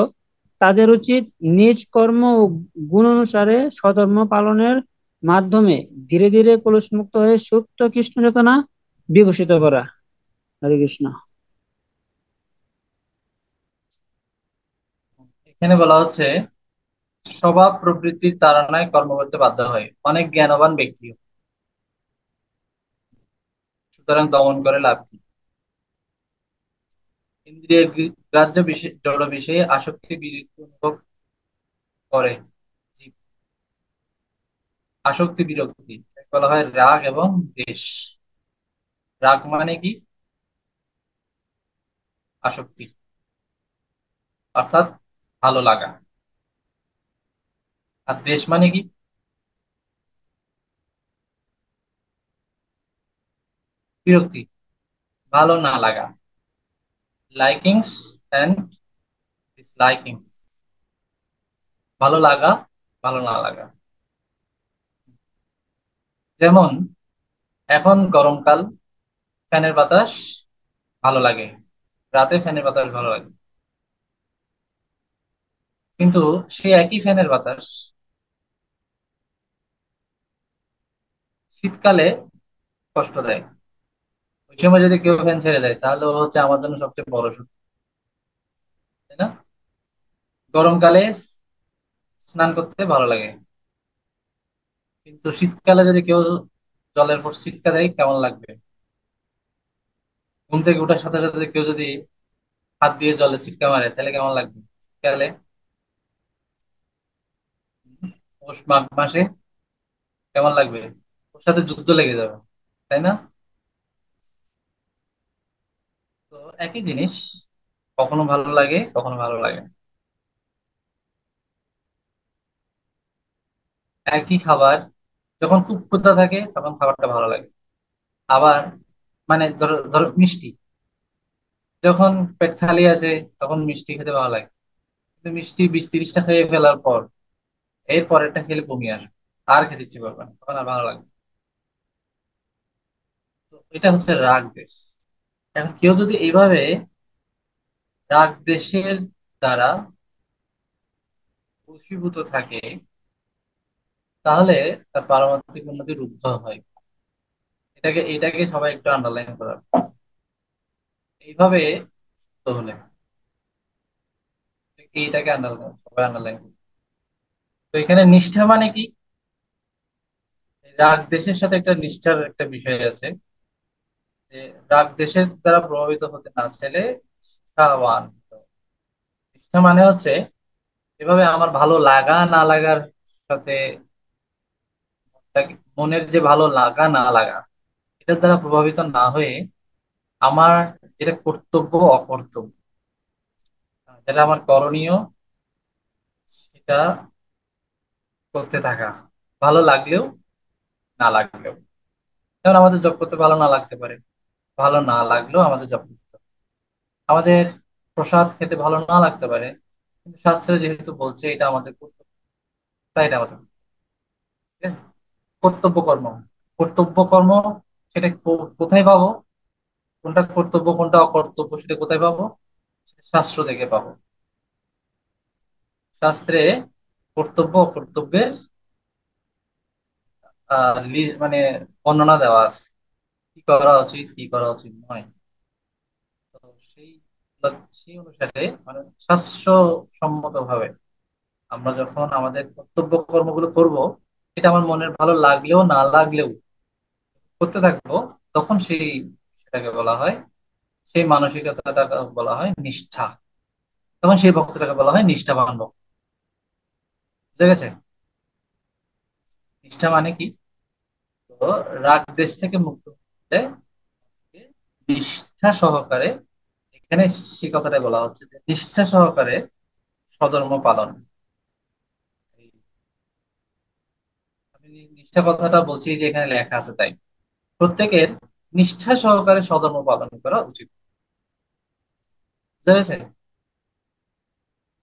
তাদের উচিত নিজ কর্ম ও গুণ অনুসারে স্বধর্ম পালনের মাধ্যমে ধীরে ধীরে কলুষমুক্ত হয়ে সুপ্ত কৃষ্ণ চেতনা বিকশিত করা। হরে কৃষ্ণ। এখানে বলা হচ্ছে স্বভাব প্রবৃত্তির তাড়নায় কর্ম করতে বাধ্য হয় অনেক জ্ঞানবান ব্যক্তি, সুতরাং দমন করে লাভ কি? ইন্দ্রিয় গ্রাহ্য বিষয় জড় বিষয়ে আসক্তি বিরক্তি অনুভব করে জীব। আসক্তি বিরক্তি বলা হয় রাগ এবং দ্বেষ। রাগ মানে কি? আসক্তি, অর্থাৎ ভালো লাগা। আর দ্বেষ মানে কি? বিরক্তি, ভালো না লাগা। লাইকিংস এন্ড ডিসলাইকিংস, ভালো লাগা, ভালো না লাগা। যেমন এখন গরমকাল, ফ্যানের বাতাস ভালো লাগে, রাতে ফ্যানের বাতাস ভালো লাগে। কিন্তু সেই একই ফ্যানের বাতাস শীতকালে কষ্ট দেয়। ওই সময় যদি কেউ ফ্যান ছেড়ে দেয় তাহলে ও হচ্ছে আমার জন্য সবচেয়ে বড় শত্রু, তাই না? গরমকালে স্নান করতে ভালো লাগে, কিন্তু শীতকালে যদি কেউ জলের পর ছিটকা দেয় কেমন লাগবে? ঘুম থেকে ওঠার সাথে সাথে কেউ যদি হাত দিয়ে জলে ছিটকা মারে তাহলে কেমন লাগবে শীতকালে? পৌষ মাঘ মাসে কেমন লাগবে? ওর সাথে যুদ্ধ লেগে যাবে, তাই না? তো একই জিনিস, কখনো ভালো লাগে কখনো ভালো লাগে না। একই খাবার যখন খুব ক্ষুধা থাকে তখন খাবারটা ভালো লাগে। আবার মানে ধরো ধরো মিষ্টি, যখন পেট খালি আছে তখন মিষ্টি খেতে ভালো লাগে। কিন্তু মিষ্টি 20-30টা খেয়ে ফেলার পর এর পরেরটা খেলে বমি আসবে, আর খেতে ইচ্ছে করবে না, তখন আর ভালো লাগবে। তো এটা হচ্ছে রাগ দেশ। এখন কেউ যদি এইভাবে রাগ দেশের দ্বারা বশীভূত থাকে তাহলে তার পারমার্থিক উন্নতি রুদ্ধ হয়। এটাকে সবাই একটু আন্ডারলাইন করার এইভাবে তো হলে এইটাকে আন্ডারলাইন, সবাই আন্ডারলাইন। তো এখানে নিষ্ঠা মানে কি? রাগ দেশের সাথে একটা নিষ্ঠার একটা বিষয় আছে, যে রাগ দেশের দ্বারা প্রভাবিত হতে না চাইলে নিষ্ঠাবান হতে হবে। নিষ্ঠা মানে হচ্ছে এভাবে আমার ভালো লাগা না লাগার সাথে মনের যে ভালো লাগা না লাগা এটার দ্বারা প্রভাবিত না হয়ে আমার যেটা কর্তব্য অকর্তব্য, যেটা আমার করণীয় সেটা করতে থাকা, ভালো লাগলেও না লাগলেও। যেমন আমাদের জব করতে ভালো না লাগতে পারে, ভালো না লাগলেও আমাদের জব করতে হবে। আমাদের প্রসাদ খেতে ভালো না লাগতে পারে, কিন্তু শাস্ত্রে যেহেতু বলছে এটা আমাদের কর্তব্য, তাই এটা আমাদের করতে হবে, ঠিক আছে? কর্তব্য কর্ম, কর্তব্য কর্ম সেটা কোথায় পাবো? কোনটা কর্তব্য কোনটা অকর্তব্য সেটা কোথায় পাবো? সেটা শাস্ত্র থেকে পাবো। শাস্ত্রে কর্তব্য অকর্তব্যের মানে বর্ণনা দেওয়া আছে, কি করা উচিত কি করা উচিত নয়। তো সেই সেই অনুসারে মানে শাস্ত্র সম্মত ভাবে আমরা যখন আমাদের কর্তব্য কর্মগুলো করব, এটা আমার মনের ভালো লাগলেও না লাগলেও করতে থাকবো, তখন সেই সেটাকে বলা হয়, সেই মানসিকতাটাকে বলা হয় নিষ্ঠা। তখন সেই ভক্তটাকে বলা হয় নিষ্ঠাবান ভক্ত। বুঝা গেছে? নিষ্ঠা মানে কি? তো রাগ দেশ থেকে মুক্ত হতে নিষ্ঠা সহকারে, এখানে সে কথাটাই বলা হচ্ছে যে নিষ্ঠা সহকারে স্বধর্ম পালন। এই আমি নিষ্ঠা কথাটা বলছি যে এখানে লেখা আছে, তাই প্রত্যেকের নিষ্ঠা সহকারে স্বধর্ম পালন করা উচিত। বুঝা গেছে?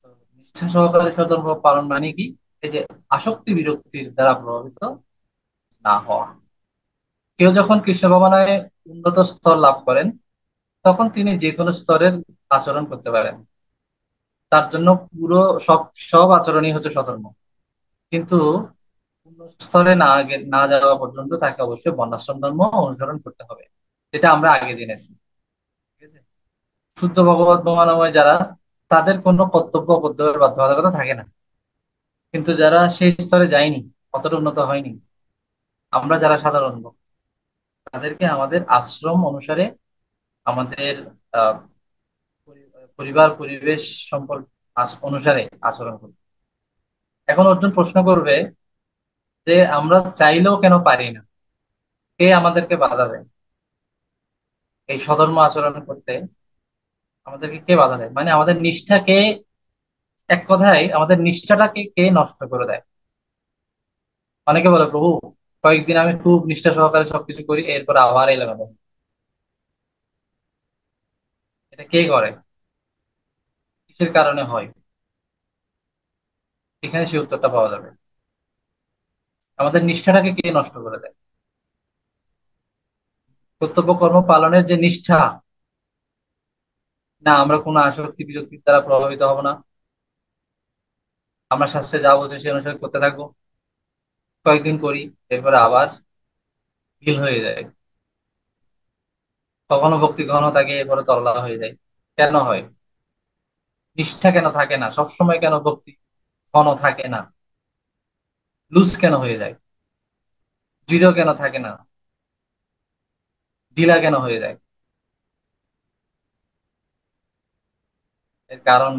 তো নিষ্ঠা সহকারে স্বধর্ম পালন মানে কি? এই যে আসক্তি বিরক্তির দ্বারা প্রভাবিত না হওয়া। কেউ যখন কৃষ্ণ ভাবনায় উন্নত স্তর লাভ করেন, তখন তিনি যে কোনো স্তরের আচরণ করতে পারেন। তার জন্য পুরো সব সব আচরণই হচ্ছে স্বধর্ম। কিন্তু পূর্ণ স্তরে না যাওয়া পর্যন্ত তাকে অবশ্যই বর্ণাশ্রম ধর্ম অনুসরণ করতে হবে, যেটা আমরা আগে জেনেছি। ঠিক আছে? শুদ্ধ ভগবত ভগবানময় যারা, তাদের কোনো কর্তব্য কর্তব্যের বাধ্যবাধকতা থাকে না। কিন্তু যারা সেই স্তরে যায়নি, অতটা উন্নত হয়নি, আমরা যারা সাধারণ লোক, তাদেরকে আমাদের আশ্রম অনুসারে, আমাদের আহ পরিবার পরিবেশ সম্পর্ক অনুসারে আচরণ করি। এখন অর্জুন প্রশ্ন করবে যে আমরা চাইলেও কেন পারি না? কে আমাদেরকে বাধা দেয় এই সধর্ম আচরণ করতে? আমাদেরকে কে বাধা দেয়, মানে আমাদের নিষ্ঠাকে, এক কথায় আমাদের নিষ্ঠাটাকে কে নষ্ট করে দেয়? অনেকে বলে, প্রভু কয়েকদিন আমি খুব নিষ্ঠা সহকারে সবকিছু করি, এরপর আবার এলোমেলো। এটা কে করে? কিসের কারণে হয়? এখানে সেই উত্তরটা পাওয়া যাবে। আমাদের নিষ্ঠাটাকে কে নষ্ট করে দেয়? কর্তব্য কর্ম পালনের যে নিষ্ঠা, না আমরা কোনো আসক্তি বিরক্তির দ্বারা প্রভাবিত হব না, আমরা শাস্ত্রে যা বলছে সে অনুসারে করতে থাকবো, কয়েকদিন করি, এরপরে আবার ঢিল হয়ে যায়। কখনো ভক্তি কখনো থাকে, এরপরে তরলা হয়ে যায়। কেন হয়? নিষ্ঠা কেন থাকে না সবসময়? কেন ভক্তি ঘন থাকে না? লুজ কেন হয়ে যায়? দৃঢ় কেন থাকে না? ঢিলা কেন হয়ে যায়? এর কারণ,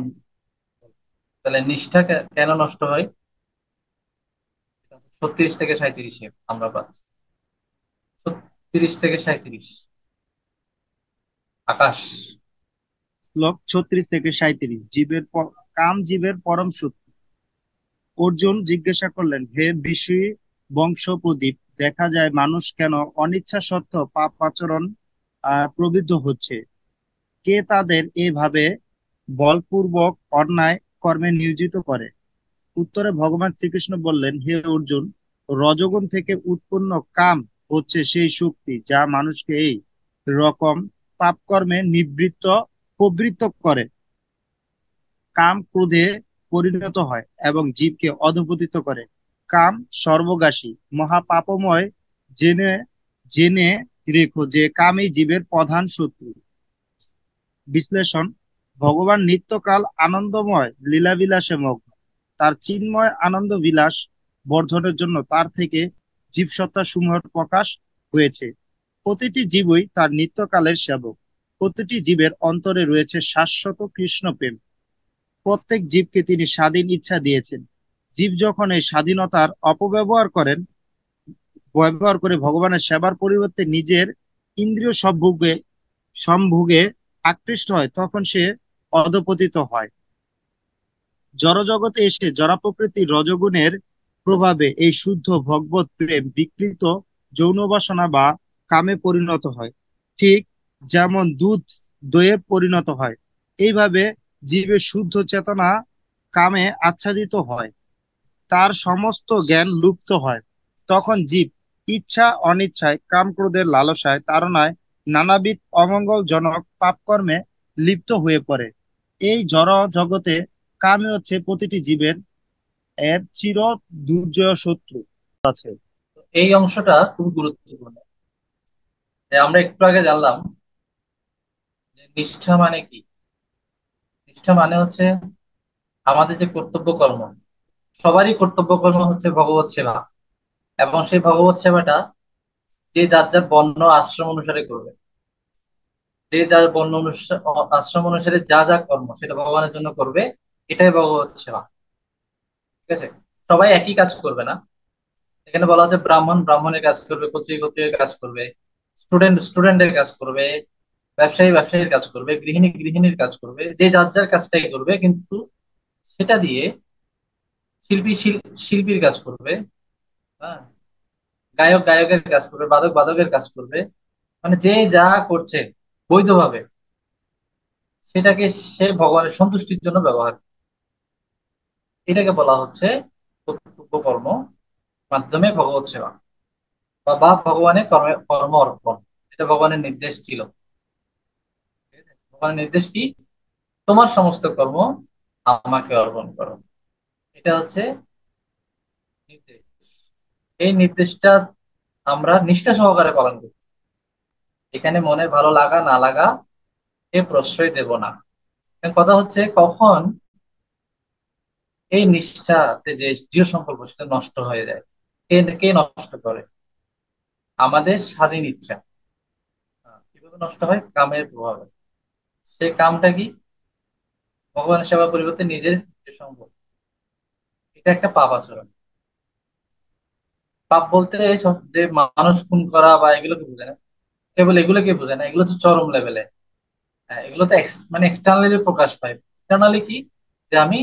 তাহলে নিষ্ঠা কেন নষ্ট হয়? 36 থেকে 37 আমরা পাচ্ছি। 36 থেকে 37। আকাশ। শ্লোক 36 থেকে 37। কাম জীবের পরম শত্রু। অর্জুন জিজ্ঞাসা করলেন, হে ঋষি বংশ প্রদীপ, দেখা যায় মানুষ কেন অনিচ্ছা সত্ত্বেও পাপ আচরণ প্রবৃদ্ধ হচ্ছে? কে তাদের এভাবে বলপূর্বক অন্যায় কর্মে নিয়োজিত করে? উত্তরে ভগবান শ্রীকৃষ্ণ বললেন, হে অর্জুন, রজোগুণ থেকে উৎপন্ন কাম হচ্ছে সেই শক্তি যা মানুষকে এই রকম পাপ কর্মে প্রবৃত্ত করে। কাম ক্রোধে পরিণত হয় এবং জীবকে অধঃপতিত করে। কাম সর্বগ্রাসী, মহাপাপময়। জেনে জেনে রেখো যে কামই জীবের প্রধান শত্রু। বিশ্লেষণ: ভগবান নিত্যকাল আনন্দময় লীলাবিলাসে মগ্ন। তার চিন্ময় আনন্দ বিলাস বর্ধনের জন্য তার থেকে জীবসত্তা সমূহের প্রকাশ হয়েছে। প্রতিটি জীবই তার নিত্যকালের সেবক। প্রতিটি জীবের অন্তরে রয়েছে শাশ্বত কৃষ্ণ প্রেম। প্রত্যেক জীবকে তিনি স্বাধীন ইচ্ছা দিয়েছেন। জীব যখন এই স্বাধীনতার ব্যবহার করে ভগবানের সেবার পরিবর্তে নিজের ইন্দ্রিয় সম্ভোগে আকৃষ্ট হয়, তখন সে অধঃপতিত হয়। জড়জগতে এসে জড় প্রকৃতির রজগুণের প্রভাবে এই শুদ্ধ ভগবত প্রেম বিকৃত যৌন বাসনা বা কামে পরিণত হয়। ঠিক যেমন দুধ দইয়ে পরিণত হয়, এইভাবে জীবের শুদ্ধ চেতনা কামে আচ্ছাদিত হয়, তার সমস্ত জ্ঞান লুপ্ত হয়। তখন জীব ইচ্ছা অনিচ্ছায়, কাম ক্রোধের লালসায়, তাড়নায়, নানাবিধ অমঙ্গলজনক পাপকর্মে লিপ্ত হয়ে পড়ে। এই জড় জগতে কামই হচ্ছে প্রতিটি জীবের চির দুর্জয় শত্রু আছে। তো এই অংশটা খুব গুরুত্বপূর্ণ, যে আমরা একটু আগে জানলাম যে নিষ্ঠা মানে কি। নিষ্ঠা মানে হচ্ছে আমাদের যে কর্তব্য কর্ম, সবারই কর্তব্য কর্ম হচ্ছে ভগবত সেবা, এবং সেই ভগবত সেবাটা যে যার যার বর্ণ আশ্রম অনুসারে করবে। যে যার আশ্রম অনুসারে যা যা কর্ম সেটা ভগবানের জন্য করবে, এটাই ভগবত সেবা। ঠিক আছে? সবাই একই কাজ করবে না। এখানে বলা হচ্ছে ব্রাহ্মণ ব্রাহ্মণের কাজ করবে, ক্ষত্রিয় ক্ষত্রিয়ের কাজ করবে, স্টুডেন্ট স্টুডেন্টের কাজ করবে, ব্যবসায়ী ব্যবসায়ীর কাজ করবে, গৃহিণী গৃহিণীর কাজ করবে, যে যার যার কাজটাই করবে, কিন্তু সেটা দিয়ে শিল্পী শিল্পীর কাজ করবে। হ্যাঁ, গায়ক গায়কের কাজ করবে, বাদক বাদকের কাজ করবে। মানে যে যা করছে বৈধভাবে, সেটাকে সে ভগবানের সন্তুষ্টির জন্য ব্যবহার করে। এটাকে বলা হচ্ছে কর্তব্য কর্ম মাধ্যমে ভগবত সেবা, বা ভগবানের কর্মে কর্ম অর্পণ। এটা ভগবানের নির্দেশ ছিল। ঠিক আছে? ভগবানের নির্দেশ কি? তোমার সমস্ত কর্ম আমাকে অর্পণ করো। এটা হচ্ছে নির্দেশ। এই নির্দেশটা আমরা নিষ্ঠা সহকারে পালন করি। এখানে মনের ভালো লাগা না লাগা এ প্রশ্রয় দেব না। এখন কথা হচ্ছে, কখন এই নিষ্ঠাতে যে দৃঢ় সংকল্প সেটা নষ্ট হয়ে যায়। কে কে নষ্ট করে? আমাদের স্বাধীন ইচ্ছা। কিভাবে নষ্ট হয়? কামের প্রভাবে। সেই কামটা কি? ভগবানের সেবা পরিবর্তে নিজের যে সম্ভব, এটা একটা পাপ আচরণ। পাপ বলতে যে মানুষ খুন করা বা এগুলোকে বোঝায় না। কেবল এগুলোকে বোঝায় না, এগুলো তো চরম লেভেলে। হ্যাঁ, এগুলো তো মানে এক্সটার্নালি প্রকাশ পায়। ইন্টারনালি কি? যে আমি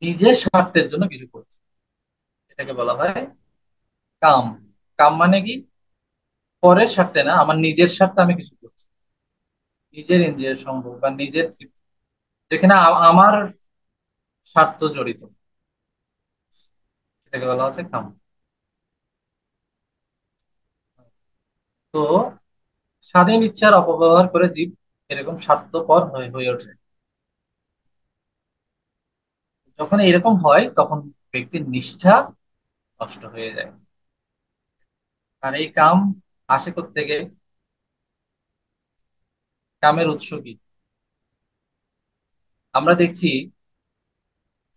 নিজের স্বার্থের জন্য কিছু করছি, এটাকে বলা হয় কাম। কাম মানে কি? পরের স্বার্থে না, আমার নিজের স্বার্থে আমি কিছু করছি, নিজের ইন্দ্রিয়ের সম্ভোগ বা নিজের তৃপ্তি, যেখানে আমার স্বার্থ জড়িত, সেটাকে বলা হচ্ছে কাম। তো স্বাধীন ইচ্ছার অপব্যবহার করে জীব এরকম স্বার্থপর হয়ে হয়ে ওঠে। যখন এরকম হয় তখন ব্যক্তির নিষ্ঠা নষ্ট হয়ে যায়। আর এই কাম আসে থেকে, কামের উৎস কি? আমরা দেখছি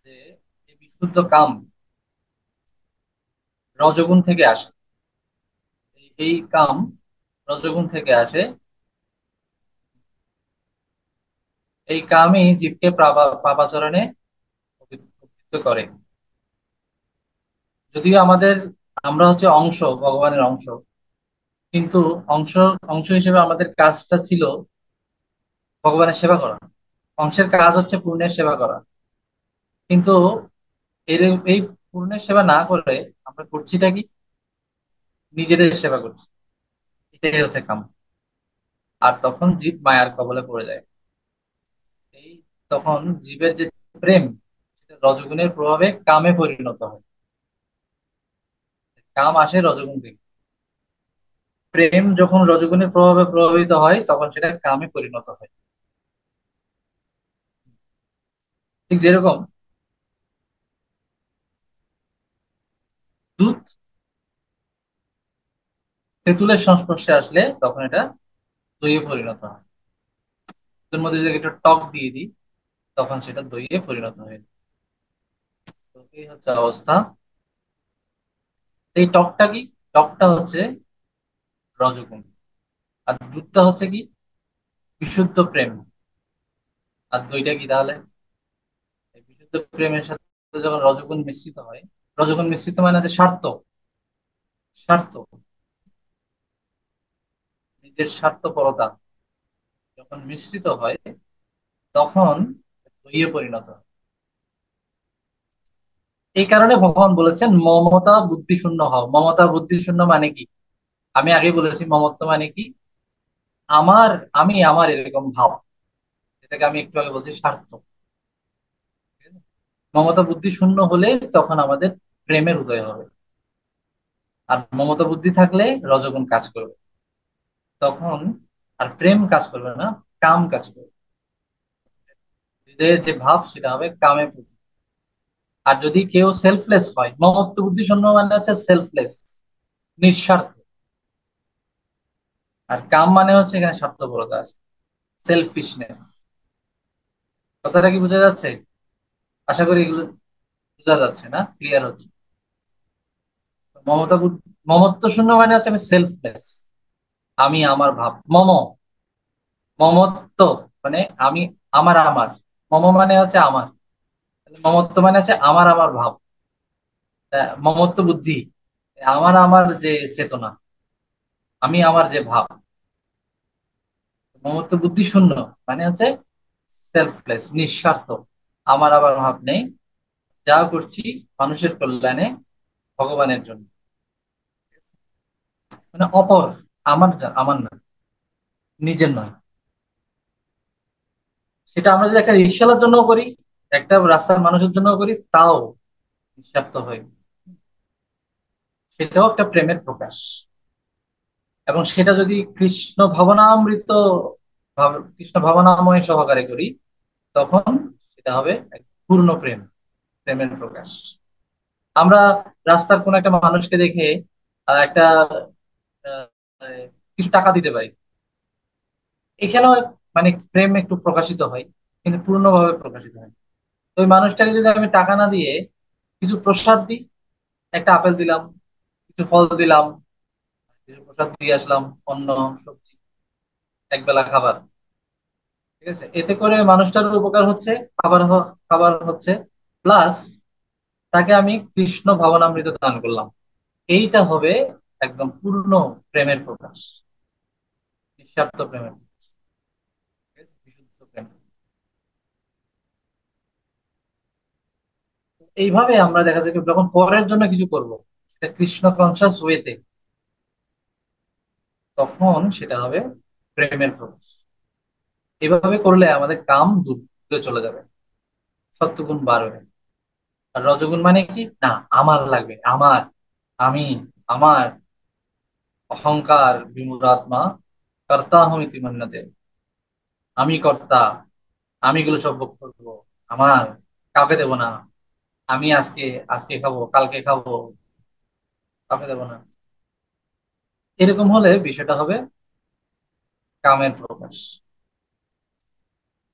যে এই বিশুদ্ধ কাম রজগুণ থেকে আসে। এই কাম রজগুণ থেকে আসে। এই কামই জীবকে পাপাচরণে উদ্বুদ্ধ করে। যদিও আমরা হচ্ছে অংশ, ভগবানের অংশ, কিন্তু অংশ অংশ হিসেবে আমাদের কাজটা ছিল ভগবানের সেবা করা। অংশের কাজ হচ্ছে পূর্ণের সেবা করা। কিন্তু এর এই পূর্ণের সেবা না করে আমরা করছিটা কি? নিজেদের সেবা করছি। এটাই হচ্ছে কাম। আর তখন জীব মায়ার কবলে পড়ে যায়। এই তখন জীবের যে প্রেম, সেটা রজগুণের প্রভাবে কামে পরিণত হয়। কাম আসে রজগুণ থেকে। প্রেম যখন রজগুণের প্রভাবে প্রভাবিত হয় তখন সেটা কামে পরিণত হয়। ঠিক যেরকম দুধ তেঁতুলের সংস্পর্শে আসলে তখন এটা দইয়ে পরিণত হয়। দুধের মধ্যে যদি একটু টক দিয়ে দিই, তখন সেটা দইয়ে পরিণত হয়। তো এই হচ্ছে অবস্থা। এই টকটা কি? টকটা হচ্ছে রজগুণ। আর দুধটা হচ্ছে কি? বিশুদ্ধ প্রেম। আর দইটা কি তাহলে? এই বিশুদ্ধ প্রেমের সাথে যখন রজগুণ মিশ্রিত হয়, রজগুণ মিশ্রিত মানে হচ্ছে স্বার্থ। স্বার্থ, নিজের স্বার্থপরতা যখন মিশ্রিত হয় তখন দইয়ে পরিণত হয়। এই কারণে ভগবান বলেছেন মমতা বুদ্ধি শূন্য হও। মমতা বুদ্ধি শূন্য মানে কি? আমি আগে বলেছি মমত্ব মানে কি? আমার, আমি আমার এরকম ভাব, যেটাকে আমি একটু আগে বলছি স্বার্থ। ঠিক আছে? মমতা বুদ্ধি শূন্য হলে তখন আমাদের প্রেমের উদয় হবে। আর মমতা বুদ্ধি থাকলে রজগুণ কাজ করবে তখন। আর প্রেম কাজ করবে না, কাম কাজ করবে। হৃদয়ের যে ভাব সেটা হবে কামে প্রবৃত্ত। আর যদি কেউ সেলফলেস হয়, মমত্ব বুদ্ধি শূন্য মানে হচ্ছে সেলফলেস, নিঃস্বার্থ। আর কাম মানে হচ্ছে এখানে স্বার্থপরতা আছে, সেলফিশনেস। কথাটা কি বোঝা যাচ্ছে? আশা করি এগুলো বোঝা যাচ্ছে না, ক্লিয়ার হচ্ছে? মমত্ব শূন্য মানে হচ্ছে আমি সেলফলেস, আমি আমার ভাব। মমত্ব মানে আমি, আমার মানে হচ্ছে আমার, মমত্ব মানে হচ্ছে আমার ভাব। মমত্ব বুদ্ধি, আমার যে চেতনা, আমার যে ভাব। মমত্ব বুদ্ধি শূন্য মানে হচ্ছে সেলফলেস, নিঃস্বার্থ, আমার ভাব নেই, যা করছি মানুষের কল্যাণে, ভগবানের জন্য। মানে অপর, আমার না, নিজের নয়। সেটা আমরা যদি একটা রিক্সাওয়ালার জন্য করি, একটা রাস্তার মানুষের জন্য করি, তাও নিঃস্বার্থ হয়, সেটাও একটা প্রেমের প্রকাশ। এবং সেটা যদি কৃষ্ণ ভাবনামৃত, কৃষ্ণ ভাবনাময় সহকারে করি, তখন সেটা হবে এক পূর্ণ প্রেমের প্রকাশ। আমরা রাস্তার কোন একটা মানুষকে দেখে একটা আহ, কিছু টাকা দিতে পারি, এখানেও মানে প্রেম একটু প্রকাশিত হয়, কিন্তু পূর্ণভাবে প্রকাশিত হয়। তো ওই মানুষটাকে যদি আমি টাকা না দিয়ে কিছু প্রসাদ দিই, একটা আপেল দিলাম, কিছু ফল দিলাম, কিছু প্রসাদ দিয়ে আসলাম, অন্ন, সবজি, একবেলা খাবার, ঠিক আছে, এতে করে মানুষটার উপকার হচ্ছে, খাবার হচ্ছে, প্লাস তাকে আমি কৃষ্ণ ভাবনামৃত দান করলাম। এইটা হবে একদম পূর্ণ প্রেমের প্রকাশ, নিঃস্বার্থ প্রেমের প্রকাশ, ঠিক আছে? বিশুদ্ধ প্রেম। এইভাবে আমরা দেখা যায় কি, যখন পরের জন্য কিছু করব, সেটা কৃষ্ণ কনসাস ওয়েতে, তখন সেটা হবে প্রেমের প্রকাশ। এভাবে করলে আমাদের কাম দূরে চলে যাবে, সত্ত্বগুণ বাড়বে। আর রজগুণ মানে কি না, আমার লাগবে, আমি, আমার, অহংকার বিমূঢ়াত্মা, কর্তা হমিতি মন্যতে, আমি কর্তা, আমি এগুলো সব ভোগ করবো, আমার, কাউকে দেবো না, আমি আজকে, খাবো, কালকে খাবো, কাউকে দেবো না। এরকম হলে বিষয়টা হবে কামের প্রকাশ,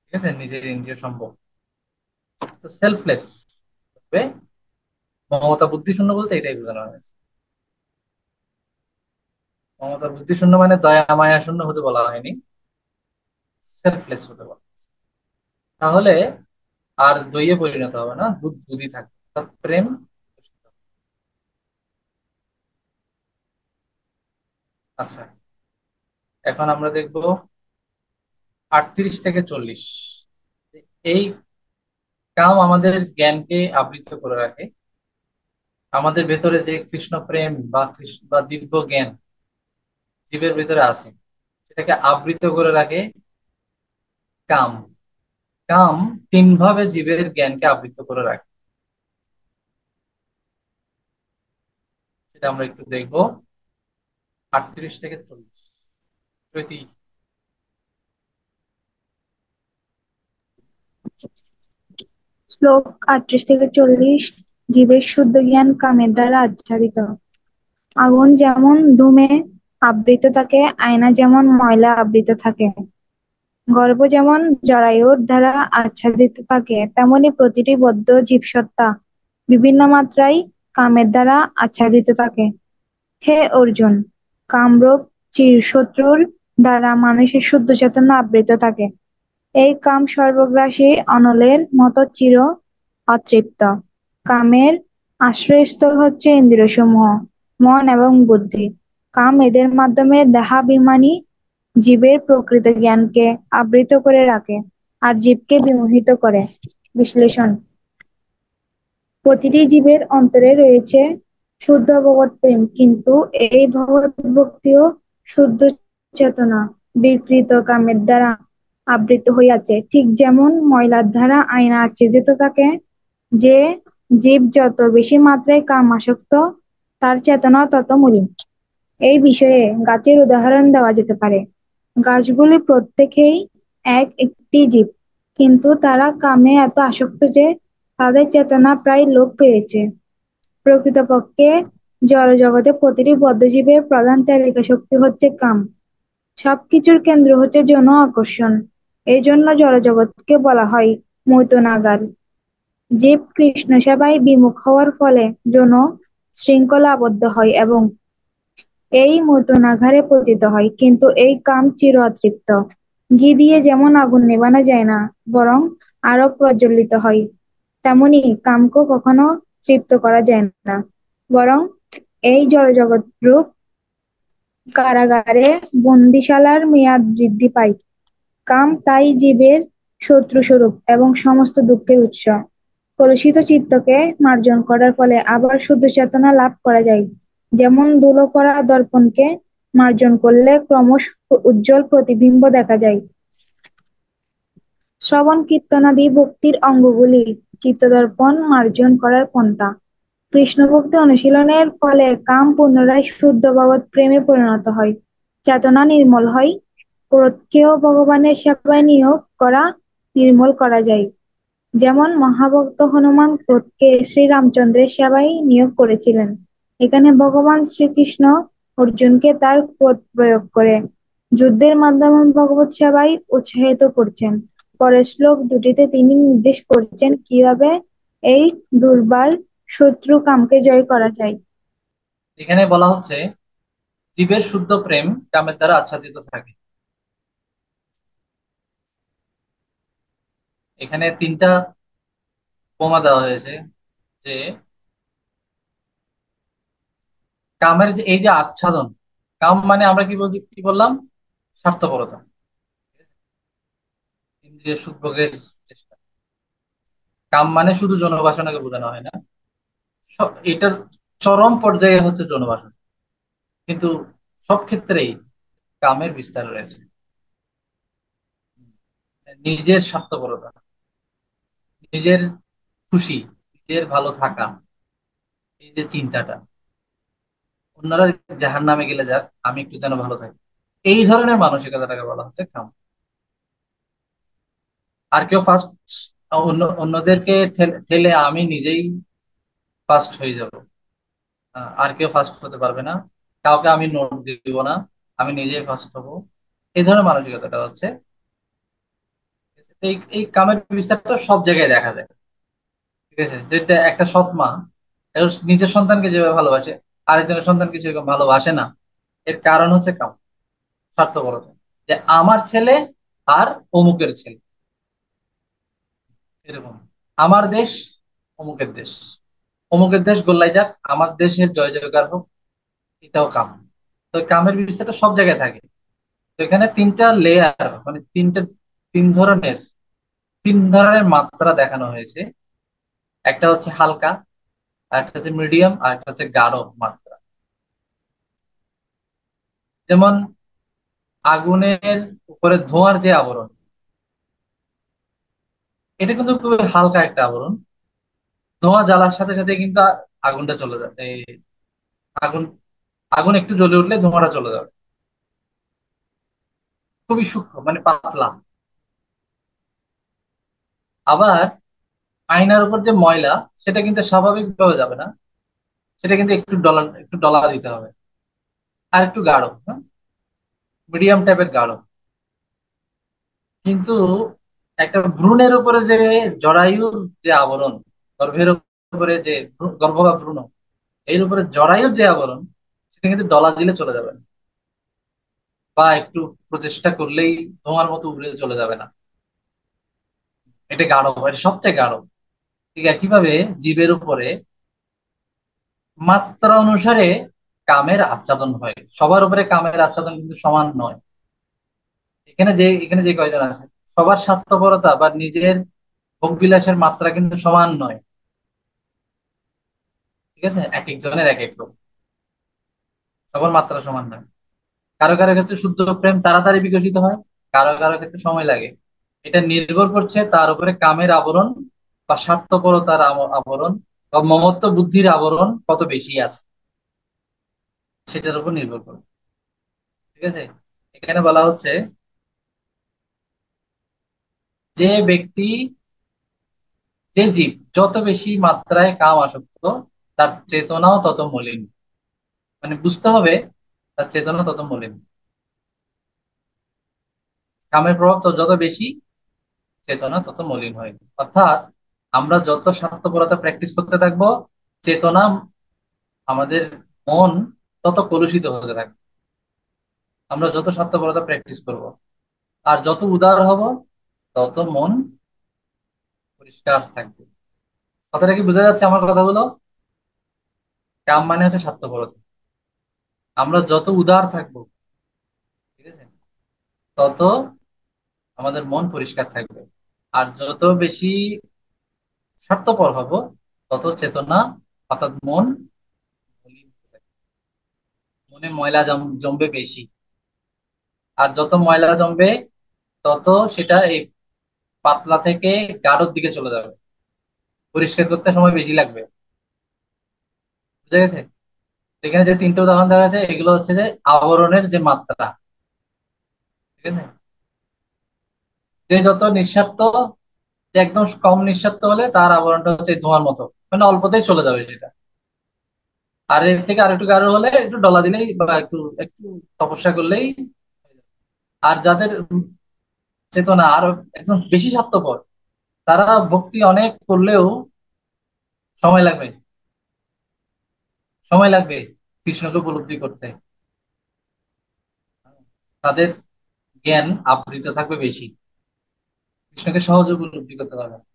ঠিক আছে, নিজের ইন্দ্রিয় সম্ভব। তো সেলফলেস হবে, মমতা বুদ্ধি শূন্য বলতে এটাই বোঝানো হয়েছে। মমতা বুদ্ধি শূন্য মানে দয়া মায়া শূন্য হতে বলা হয়নি, সেলফলেস হতে বলা। তাহলে আর দইয়ে পরিণত হবে না, দুধ দুধই থাকবে, অর্থাৎ প্রেম। আচ্ছা, এখন আমরা দেখব 38 থেকে 40। এই কাম আমাদের জ্ঞানকে আবৃত করে রাখে, আমাদের ভেতরে যে কৃষ্ণ প্রেম বা কৃষ্ণ বা দিব্য জ্ঞান জীবের ভেতরে আছে, সেটাকে আবৃত করে রাখে কাম। কাম তিন ভাবে জীবের জ্ঞানকে আবৃত করে রাখে, সেটা আমরা একটু দেখবো। 38 থেকে 40, চৈতি। শ্লোক 38 থেকে 40। জীবের শুদ্ধ জ্ঞান কামের দ্বারা আচ্ছাদিত। আগুন যেমন ধূমে আবৃত থাকে, আয়না যেমন ময়লা আবৃত থাকে, গর্ভ যেমন জরায়ুর দ্বারা আচ্ছাদিত থাকে, তেমনি প্রতিটি বদ্ধ জীবসত্তা বিভিন্ন মাত্রায় কামের দ্বারা আচ্ছাদিত থাকে। হে অর্জুন, কামরূপ চিরশত্রুর দ্বারা মানুষের শুদ্ধ চেতনা আবৃত থাকে। এই কাম সর্বগ্রাসী অনলের মতো চির অতৃপ্ত। কামের আশ্রয়স্থল হচ্ছে ইন্দ্রিয়সমূহ, মন এবং বুদ্ধি। কাম এদের মাধ্যমে দেহাভিমানী জীবের প্রকৃত জ্ঞানকে আবৃত করে রাখে আর জীবকে বিমোহিত করে। বিশ্লেষণ: প্রতিটি জীবের অন্তরে রয়েছে শুদ্ধ ভগবৎ প্রেম, কিন্তু এই ভগবৎ ভক্তিও শুদ্ধ চেতনা বিকৃত কামের দ্বারা আবৃত হইয়াছে। ঠিক যেমন ময়লার দ্বারা আয়না আচ্ছাদিত থাকে, যে জীব যত বেশি মাত্রায় কাম আসক্ত, তার চেতনা তত মলিন। এই বিষয়ে গাছের উদাহরণ দেওয়া যেতে পারে। গাছগুলি প্রত্যেকেই একটি জীব, কিন্তু তারা কামে এত আসক্ত যে তাদের চেতনা প্রায় লোপ পেয়েছে। প্রকৃতপক্ষে জড়জগতে প্রতিটি বদ্ধজীবের প্রধান চালিকা শক্তি হচ্ছে কাম। সবকিছুর কেন্দ্র হচ্ছে যৌন আকর্ষণ। এই জন্য জড়জগৎকে বলা হয় মৈথুনাগার। জীব কৃষ্ণ সেবায় বিমুখ হওয়ার ফলে যৌন শৃঙ্খলা আবদ্ধ হয় এবং এই মূর্ধনাঘারে পতিত হয়, কিন্তু এই কাম চির অতৃপ্ত। ঘি দিয়ে যেমন আগুন নেভানো যায় না, বরং আরো প্রজ্বলিত হয়, তেমনি কামকে কখনো তৃপ্ত করা যায় না, বরং এই জড়জগৎ রূপ কারাগারে বন্দিশালার মেয়াদ বৃদ্ধি পায়। কাম তাই জীবের শত্রুস্বরূপ এবং সমস্ত দুঃখের উৎস। কলুষিত চিত্তকে মার্জন করার ফলে আবার শুদ্ধ চেতনা লাভ করা যায়। যেমন ধুলো পড়া দর্পণকে মার্জন করলে ক্রমশ উজ্জ্বল প্রতিবিম্ব দেখা যায়। শ্রবণ কীর্তনাদি ভক্তির অঙ্গগুলি চিত্তদর্পণ মার্জন করার পন্থা। কৃষ্ণভক্তি অনুশীলনের ফলে কাম পুনরায় শুদ্ধ ভগবৎ প্রেমে পরিণত হয়, চেতনা নির্মল হয়। ক্রোধকেও ভগবানের সেবায় নিয়োগ করা নির্মূল করা যায়। যেমন মহাভক্ত হনুমান ক্রোধকে শ্রীরামচন্দ্রের সেবায় নিয়োগ করেছিলেন। এখানে ভগবান শ্রীকৃষ্ণ অর্জুনকে তার ক্রোধ প্রয়োগ করে যুদ্ধের মাধ্যমে ভগবৎ সেবায় উৎসাহিত করছেন। পরের শ্লোক দুটিতে তিনি নির্দেশ করছেন কিভাবে এই দুর্বার শত্রু কামকে জয় করা যায়। এখানে বলা হচ্ছে জীবের শুদ্ধ প্রেম কামের দ্বারা আচ্ছাদিত থাকে। এখানে তিনটা উপমা দেওয়া হয়েছে যে কামের যে এই যে আচ্ছাদন, কাম মানে আমরা কি বলছি, কি বললাম, স্বার্থপরতা, ইন্দ্রিয় সুখ ভোগের চেষ্টা। কাম মানে শুধু যৌনবাসনাকে বোঝানো হয় না, এটার চরম পর্যায়ে হচ্ছে যৌনবাসনা, কিন্তু সব ক্ষেত্রেই কামের বিস্তার রয়েছে। নিজের স্বার্থপরতা, নিজের খুশি, নিজের ভালো থাকা, এই যে চিন্তাটা, অন্যরা জাহান নামে গেলে যাক, আমি একটু যেন ভালো থাকি, এই ধরনের মানসিকতাটাকে বলা হচ্ছে কাম। আর কেউ ফার্স্ট, অন্যদেরকে ঠেলে আমি নিজেই ফার্স্ট হয়ে যাব, আর কেউ ফার্স্ট হতে পারবে না, কাউকে আমি নোট দিব না, আমি নিজেই ফার্স্ট হব, এই ধরনের মানসিকতাটা হচ্ছে। এই কামের বিস্তারটা সব জায়গায় দেখা যায়। ঠিক আছে, যেটা একটা সৎ মা নিজের সন্তানকে যেভাবে ভালোবাসে, আরেকজনের সন্তানকে সেরকম ভালোবাসে না, এর কারণ হচ্ছে কাম, স্বার্থপরতা, যে আমার ছেলে আর অমুকের ছেলে এরকম, আমার দেশ অমুকের দেশ, অমুকের দেশ গোল্লায় যাক, আমার দেশের জয় জয়কার হোক, এটাও কাম। তো কামের বিস্তারটা সব জায়গায় থাকে। তো এখানে তিনটা লেয়ার, মানে তিন ধরনের তিন ধরনের মাত্রা দেখানো হয়েছে। একটা হচ্ছে হালকা, আর একটা হচ্ছে মিডিয়াম, আর একটা হচ্ছে গাঢ় মাত্রা। যেমন আগুনের উপরে ধোঁয়ার যে আবরণ, এটা কিন্তু খুবই হালকা একটা আবরণ। ধোঁয়া জ্বালার সাথে সাথে কিন্তু আগুনটা চলে যাবে, এই আগুন আগুন একটু জ্বলে উঠলে ধোঁয়াটা চলে যাবে, খুবই সূক্ষ্ম, মানে পাতলা। আবার আয়নার উপর যে ময়লা, সেটা কিন্তু স্বাভাবিকভাবে যাবে না, সেটা কিন্তু একটু ডলা দিতে হবে, আর একটু গাঢ়, হ্যাঁ, মিডিয়াম টাইপের গাঢ়। কিন্তু একটা ভ্রূণের উপরে যে জরায়ুর যে আবরণ, গর্ভের উপরে যে গর্ভ বা ভ্রূণ, এর উপরে জরায়ুর যে আবরণ, সেটা কিন্তু ডলা দিলে চলে যাবে না, বা একটু প্রচেষ্টা করলেই ধোঁয়ার মতো উড়ে চলে যাবে না, এটা গাঢ়, এটা সবচেয়ে গাঢ়। ঠিক একইভাবে জীবের উপরে মাত্রা অনুসারে কামের আচ্ছাদন হয়, সবার উপরে কামের আচ্ছাদন কিন্তু সমান নয়। এখানে যে কয়জন আছে, সবার স্বার্থপরতা বা নিজের ভোগ বিলাসের মাত্রা কিন্তু সমান নয়। ঠিক আছে, এক একজনের এক এক রকম, সবার মাত্রা সমান নয়। কারো কারো ক্ষেত্রে শুদ্ধ প্রেম তাড়াতাড়ি বিকশিত হয়, কারো কারো ক্ষেত্রে সময় লাগে। এটা নির্ভর করছে তার উপরে কামের আবরণ বা স্বার্থপরতার আবরণ বা মমত্ব বুদ্ধির আবরণ কত বেশি আছে, সেটার উপর নির্ভর করে। ঠিক আছে, এখানে বলা হচ্ছে যে ব্যক্তি, যে জীব যত বেশি মাত্রায় কাম আসক্ত, তার চেতনাও তত মলিন। মানে বুঝতে হবে, তার চেতনা তত মলিন। কামের প্রভাব তো যত বেশি, চেতনা তত মলিন হয়। অর্থাৎ আমরা যত স্বার্থপরতা প্র্যাকটিস করতে থাকবো, চেতনা, আমাদের মন তত কলুষিত হতে থাকবে। আমরা যত স্বার্থপরতা প্র্যাকটিস করব আর যত উদার হব, তত মন পরিষ্কার থাকবে। কথাটা কি বোঝা যাচ্ছে আমার কথাগুলো? কাম মানে হচ্ছে স্বার্থপরতা। আমরা যত উদার থাকবো, ঠিক আছে, তত আমাদের মন পরিষ্কার থাকবে। আর যত বেশি স্বার্থপর হব, তত চেতনা অর্থাৎ মন মলিন হতে থাকবে। মনে ময়লা জমবে বেশি। আর যত ময়লা জমবে, তত সেটা এই পাতলা থেকে গাঢ়র দিকে চলে যাবে। পরিষ্কার করতে সময় বেশি লাগবে। বুঝা গেছে? এখানে যে তিনটে উদাহরণ দেওয়া আছে, এগুলো হচ্ছে যে আবরণের যে মাত্রা। ঠিক আছে? যে যত নিঃস্বার্থ, যে একদম কম নিঃস্বার্থ হলে তার আবরণটা হচ্ছে ধোঁয়ার মতো, মানে অল্পতেই চলে যাবে সেটা। আর এর থেকে আর একটু গাঢ় হলে একটু ডলা দিলেই বা একটু একটু তপস্যা করলেই হয়ে যাবে। আর যাদের চেতনা আরো একদম বেশি স্বার্থপর, তারা ভক্তি অনেক করলেও সময় লাগবে, সময় লাগবে কৃষ্ণকে উপলব্ধি করতে। তাদের জ্ঞান আবৃত থাকবে বেশি, কৃষ্ণকে সহজে উপলব্ধি করতে পারবে না।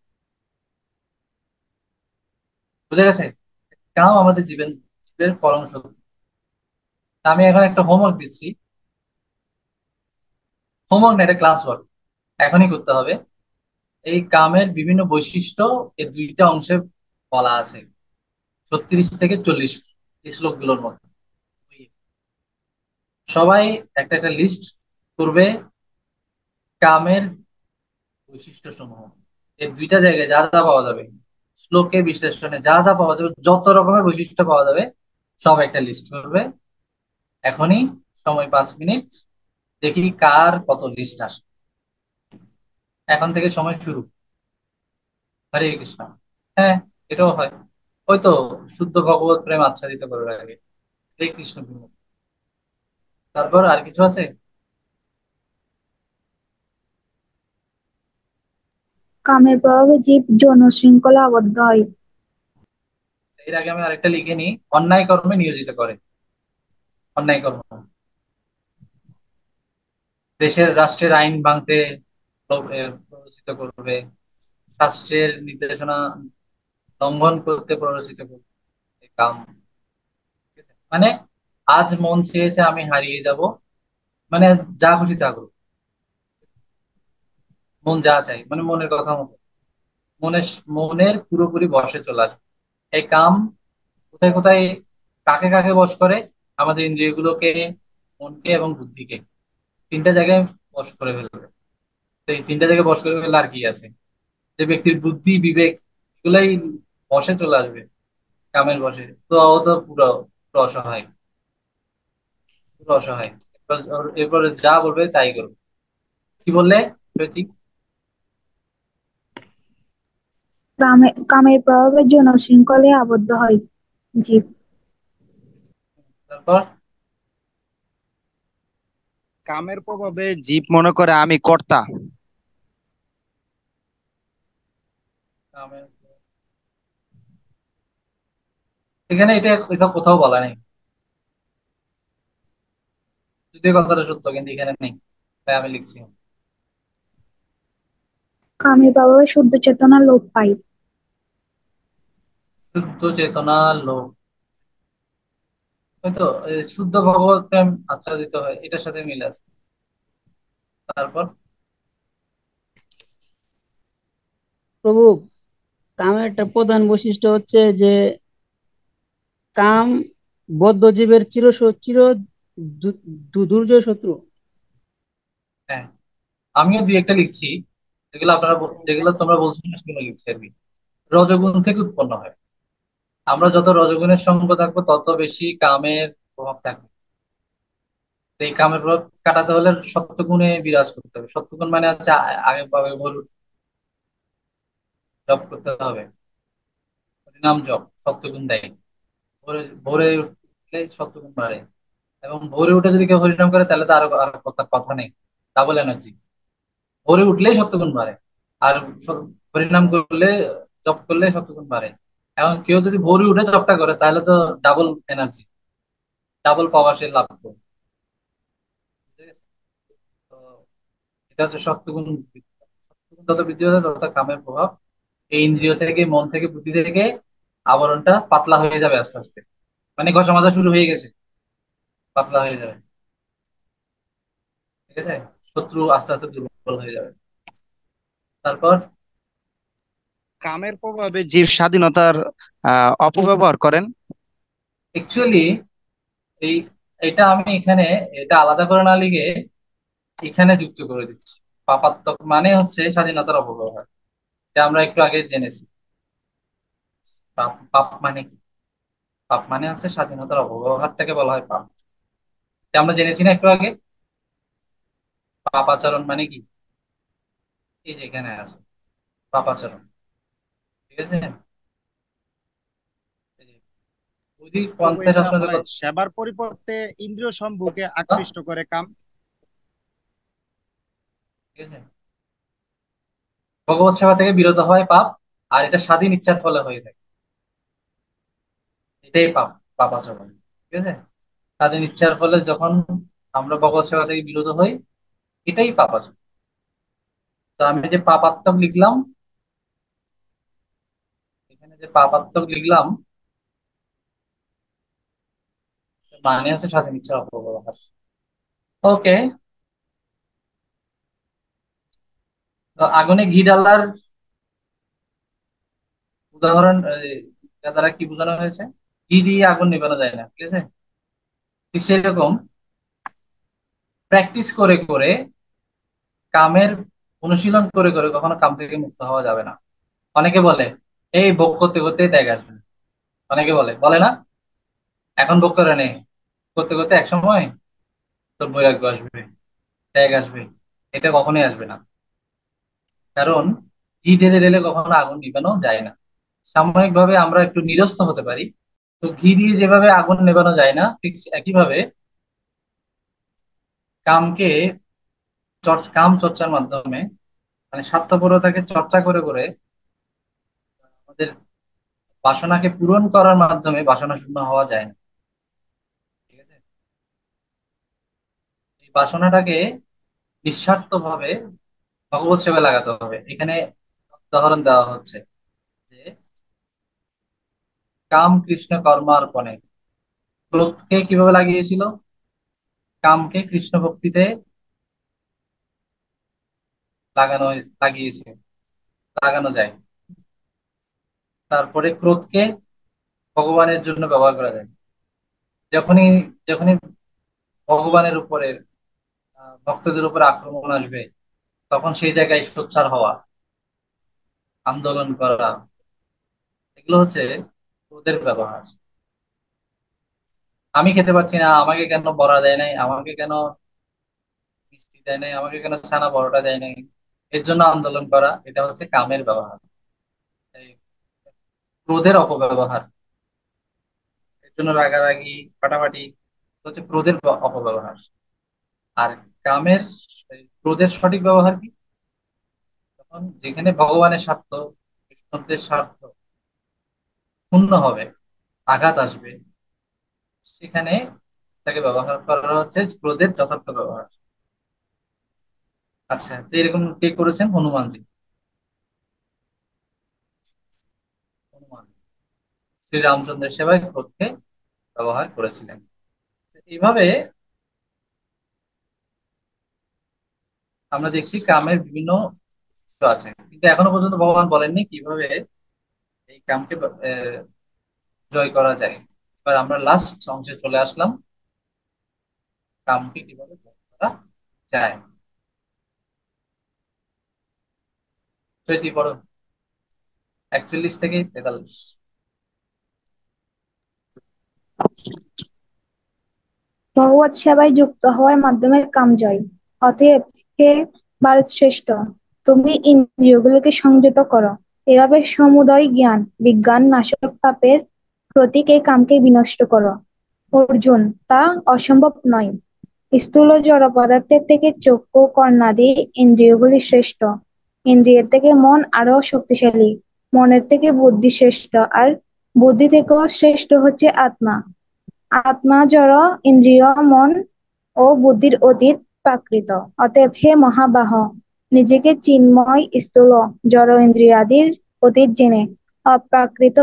বুঝা গেছে? কারণ আমাদের জীবের পরম শক্তি। তা আমি এখন একটা হোমওয়ার্ক দিচ্ছি। হোমওয়ার্ক না, এটা ক্লাস ওয়ার্ক, এখনই করতে হবে। এই কামের বিভিন্ন বৈশিষ্ট্য এই দুইটা অংশে বলা আছে, 36 থেকে 40 শ্লোকগুলোর মধ্যে। সবাই একটা একটা লিস্ট করবে কামের বৈশিষ্ট্য সমূহ। এই দুইটা জায়গায় যা যা পাওয়া যাবে, শ্লোকে বিশ্লেষণে যা যা পাওয়া যাবে, যত রকমের বৈশিষ্ট্য পাওয়া যাবে, সব একটা লিস্ট করবে এখনই। সময় 5 মিনিট, দেখি কার কত লিস্ট আসে। এখন থেকে সময় শুরু। হরে কৃষ্ণ। হ্যাঁ, এটাও হয়। ওই তো, শুদ্ধ ভগবত প্রেম আচ্ছাদিত করার আগে হরে কৃষ্ণ বিমুখ। তারপর আর কিছু আছে? কামের প্রভাবে জীব যৌন শৃঙ্খলা আবদ্ধ হয়। এর আগে আমি আরেকটা লিখে নিই, অন্যায় কর্মে নিয়োজিত করে। অন্যায় কর্ম, দেশের রাষ্ট্রের আইন ভাঙতে প্ররোচিত করবে, শাস্ত্রের নির্দেশনা লঙ্ঘন করতে প্ররোচিত করবে এই কাম। ঠিক আছে? মানে আজ মন চেয়েছে আমি হারিয়ে যাব, মানে যা খুশি তা করো, মন যা চাই, মানে মনের কথা মতো, মনের মনের পুরোপুরি বশে চলে আসবে এই কাম। কোথায় কোথায়, কাকে কাকে বশ করে? আমাদের ইন্দ্রিয়গুলোকে, মনকে এবং বুদ্ধিকে, তিনটা জায়গায় বশ করে ফেলবে। তো এই তিনটা জায়গায় বশ করে ফেললে আর কি আছে? যে ব্যক্তির বুদ্ধি বিবেক এগুলাই বশে চলে আসবে, কামের বশে, তো ও তো পুরো পুরো অসহায়, পুরো অসহায়। এরপরে যা বলবে তাই করবে। কি বললে শ্রুতি? কামের প্রভাবে যৌন শৃঙ্খলায় আবদ্ধ হয় জীব। তারপর কামের প্রভাবে জীব মনে করে আমি কর্তা। কামের, এখানে এটা এটা কোথাও বলা নেই, যদি কথাটা সত্য, কিন্তু এখানে নেই, তাই আমি লিখছি। কামের প্রভাবে শুদ্ধ চেতনা লোপ পায়। শুদ্ধ চেতনা লোক, হয়তো শুদ্ধ ভগবত প্রেম আচ্ছাদিত হয়, এটার সাথে মিল আছে। তারপর প্রভু, কামের একটা প্রধান বৈশিষ্ট্য হচ্ছে যে কাম বদ্ধ জীবের চির দুর্জয় শত্রু। হ্যাঁ, আমিও দুই একটা লিখছি, যেগুলো আপনারা যেগুলো তোমরা বলছো না, সেগুলো লিখছি আর কি। রজগুণ থেকে উৎপন্ন হয়। আমরা যত রজগুণের সঙ্গ থাকবো, তত বেশি কামের প্রভাব থাকবে। তো এই কামের প্রভাব কাটাতে হলে সত্যগুণে বিরাজ করতে হবে। সত্যগুণ মানে হচ্ছে আগে ভাবে ভোর জপ করতে হবে, হরিনাম জপ সত্যগুণ দেয়। ভোরে ভোরে উঠলে সত্যগুণ বাড়ে, এবং ভোরে উঠে যদি কেউ হরিনাম করে, তাহলে তো আরো আর কথা নেই, ডাবল এনার্জি। ভোরে উঠলেই সত্যগুণ বাড়ে। আর হরিনাম করলে জব করলে শতগুণ বাড়ে। এখন কেউ যদি ভোরে উঠে জবটা করে তাহলে তো ডাবল এনার্জি, ডাবল পাওয়ার সে লাভ করবে। বুঝে গেছে? তো এটা হচ্ছে সত্যগুণ বৃদ্ধি। সত্যগুণ যত বৃদ্ধি হবে তত কামের প্রভাব এই ইন্দ্রিয় থেকে, মন থেকে, বুদ্ধি থেকে আবরণটা পাতলা হয়ে যাবে আস্তে আস্তে। মানে ঘষা মাজা শুরু হয়ে গেছে, পাতলা হয়ে যাবে। ঠিক আছে, শত্রু আস্তে আস্তে দুর্বল হয়ে যাবে। তারপর কামের প্রভাবে জীব স্বাধীনতার অপব্যবহার করেন। অ্যাকচুয়ালি এই এটা আমি এখানে এটা আলাদা করে না লিখে এখানে যুক্ত করে দিচ্ছি। পাপাত্মক মানে হচ্ছে স্বাধীনতার অপব্যবহার। এটা আমরা একটু আগে জেনেছি। পাপ পাপ মানে কি? পাপ মানে হচ্ছে স্বাধীনতার অপব্যবহারটাকে বলা হয় পাপ। এটা আমরা জেনেছি না একটু আগে। পাপ আচরণ মানে কি? এই যে এখানে আছে পাপ আচরণ। ঠিক আছে, এই যে বৈদিক তো পন্থা এটা শাসনের হয় কথা। সেবার পরিবর্তে ইন্দ্রিয় সম্ভোগে আকৃষ্ট করে কাম। ঠিক আছে, ভগবত সেবা থেকে বিরত হয় পাপ, আর এটা স্বাধীন ইচ্ছার ফলে হয়ে থাকে। এটাই পাপ, পাপ আচরণ। ঠিক আছে, স্বাধীন ইচ্ছার ফলে যখন আমরা ভগবত সেবা থেকে বিরত হই, এটাই পাপ আচরণ। তো আমি যে পাপাত্মক লিখলাম, এখানে যে পাপাত্মক লিখলাম মানে হচ্ছে স্বাধীন ইচ্ছার অপব্যবহার। ওকে, তো আগুনে ঘি ঢালার উদাহরণ দ্বারা কি বোঝানো হয়েছে? ঘি দিয়ে আগুন নেভানো যায় না। ঠিক আছে, ঠিক সেরকম প্র্যাকটিস করে করে, কামের অনুশীলন করে করে কখনো কাম থেকে মুক্ত হওয়া যাবে না। অনেকে বলে এই ভোগ করতে করতে ত্যাগ আসবে। অনেকে বলে, বলে না, এখন ভোগ করে নে, করতে করতে এক সময় তোর বৈরাগ্য আসবে, ত্যাগ আসবে। এটা কখনোই আসবে না। কারণ ঘি ঢেলে ঢেলে কখনো আগুন নিভানো যায় না। সাময়িক ভাবে আমরা একটু নিরস্ত হতে পারি, তো ঘি দিয়ে যেভাবে আগুন নেভানো যায় না, ঠিক একইভাবে কামকে কাম চর্চার মাধ্যমে, মানে স্বার্থপরতাকে চর্চা করে করে আমাদের বাসনাকে পূরণ করার মাধ্যমে বাসনা শূন্য হওয়া যায় না। ঠিক আছে, এই বাসনাটাকে নিঃস্বার্থ ভাবে ভগবত সেবায় লাগাতে হবে। এখানে উদাহরণ দেওয়া হচ্ছে যে কাম কৃষ্ণ কর্মার্পণে ক্রোধকে কিভাবে লাগিয়েছিল, কামকে কৃষ্ণ ভক্তিতে লাগানো লাগিয়েছে, লাগানো যায়। তারপরে ক্রোধকে ভগবানের জন্য ব্যবহার করা যায়। যখনই যখনই ভগবানের উপরে ভক্তদের উপরে আক্রমণ আসবে, তখন সেই জায়গায় সোচ্চার হওয়া, আন্দোলন করা, এগুলো হচ্ছে ক্রোধের ব্যবহার। আমি খেতে পাচ্ছি না, আমাকে কেন বড়া দেয় নাই, আমাকে কেন মিষ্টি দেয় নাই, আমাকে কেন ছানা বড়টা দেয় নাই, এর জন্য আন্দোলন করা, এটা হচ্ছে কামের ব্যবহার। এই ক্রোধের অপব্যবহার, এর জন্য রাগারাগি, ফাটাফাটি হচ্ছে ক্রোধের অপব্যবহার। আর কামের ক্রোধের সঠিক ব্যবহার কি? তখন যেখানে ভগবানের স্বার্থ, বিষ্ণুদের স্বার্থ ক্ষুণ্ণ হবে, আঘাত আসবে, সেখানে তাকে ব্যবহার করা হচ্ছে ক্রোধের যথার্থ ব্যবহার। আচ্ছা, তো এরকম কে করেছেন? হনুমানজি। হনুমান শ্রী রামচন্দ্রের সেবায় ক্রোধকে ব্যবহার করেছিলেন। তো এইভাবে আমরা দেখছি কামের বিভিন্ন উৎস আছে, কিন্তু এখনো পর্যন্ত ভগবান বলেননি কিভাবে এই কামকে জয় করা যায়। এবার আমরা লাস্ট অংশে চলে আসলাম, কামকে কিভাবে জয় করা যায়। চৈতি পড়ো 41 থেকে 43। ভগবৎ সেবায় যুক্ত হওয়ার মাধ্যমে কাম জয়। অতএব হে ভারত শ্রেষ্ঠ, তুমি ইন্দ্রিয়গুলোকে সংযত করো। এভাবে সমুদয় জ্ঞান বিজ্ঞান নাশক পাপের প্রতীক এই কামকে বিনষ্ট করো। অর্জুন, তা অসম্ভব নয়। স্থূল জড় পদার্থের থেকে চক্ষু কর্ণাদি ইন্দ্রিয়গুলি শ্রেষ্ঠ। ইন্দ্রিয়ের থেকে মন আরো শক্তিশালী। মনের থেকে বুদ্ধি শ্রেষ্ঠ, আর বুদ্ধি থেকেও শ্রেষ্ঠ হচ্ছে আত্মা। আত্মা জড়, ইন্দ্রিয়, মন ও বুদ্ধির অতীত প্রাকৃত। অতএব হে মহাবাহ, নিজেকে চিন্ময়, স্থূল, জড় ইন্দ্রিয়াদির অতীত জেনে অপ্রাকৃত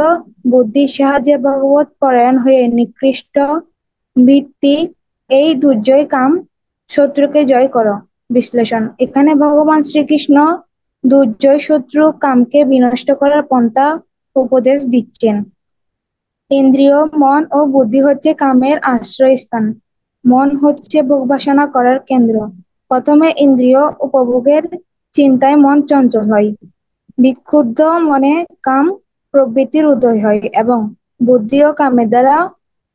বুদ্ধির সাহায্যে ভগবৎ পরায়ণ হয়ে নিকৃষ্ট বৃত্তি এই দুর্জয় কাম শত্রুকে জয় করো। বিশ্লেষণ: এখানে ভগবান শ্রীকৃষ্ণ দুর্জয় শত্রু কামকে বিনষ্ট করার পন্থা উপদেশ দিচ্ছেন। ইন্দ্রিয়, মন ও বুদ্ধি হচ্ছে কামের আশ্রয়স্থান। মন হচ্ছে ভোগবাসনা করার কেন্দ্র। প্রথমে ইন্দ্রিয় উপভোগের চিন্তায় মন চঞ্চল হয়। বিক্ষুব্ধ মনে কাম প্রবৃত্তির উদয় হয় এবং বুদ্ধিও কামের দ্বারা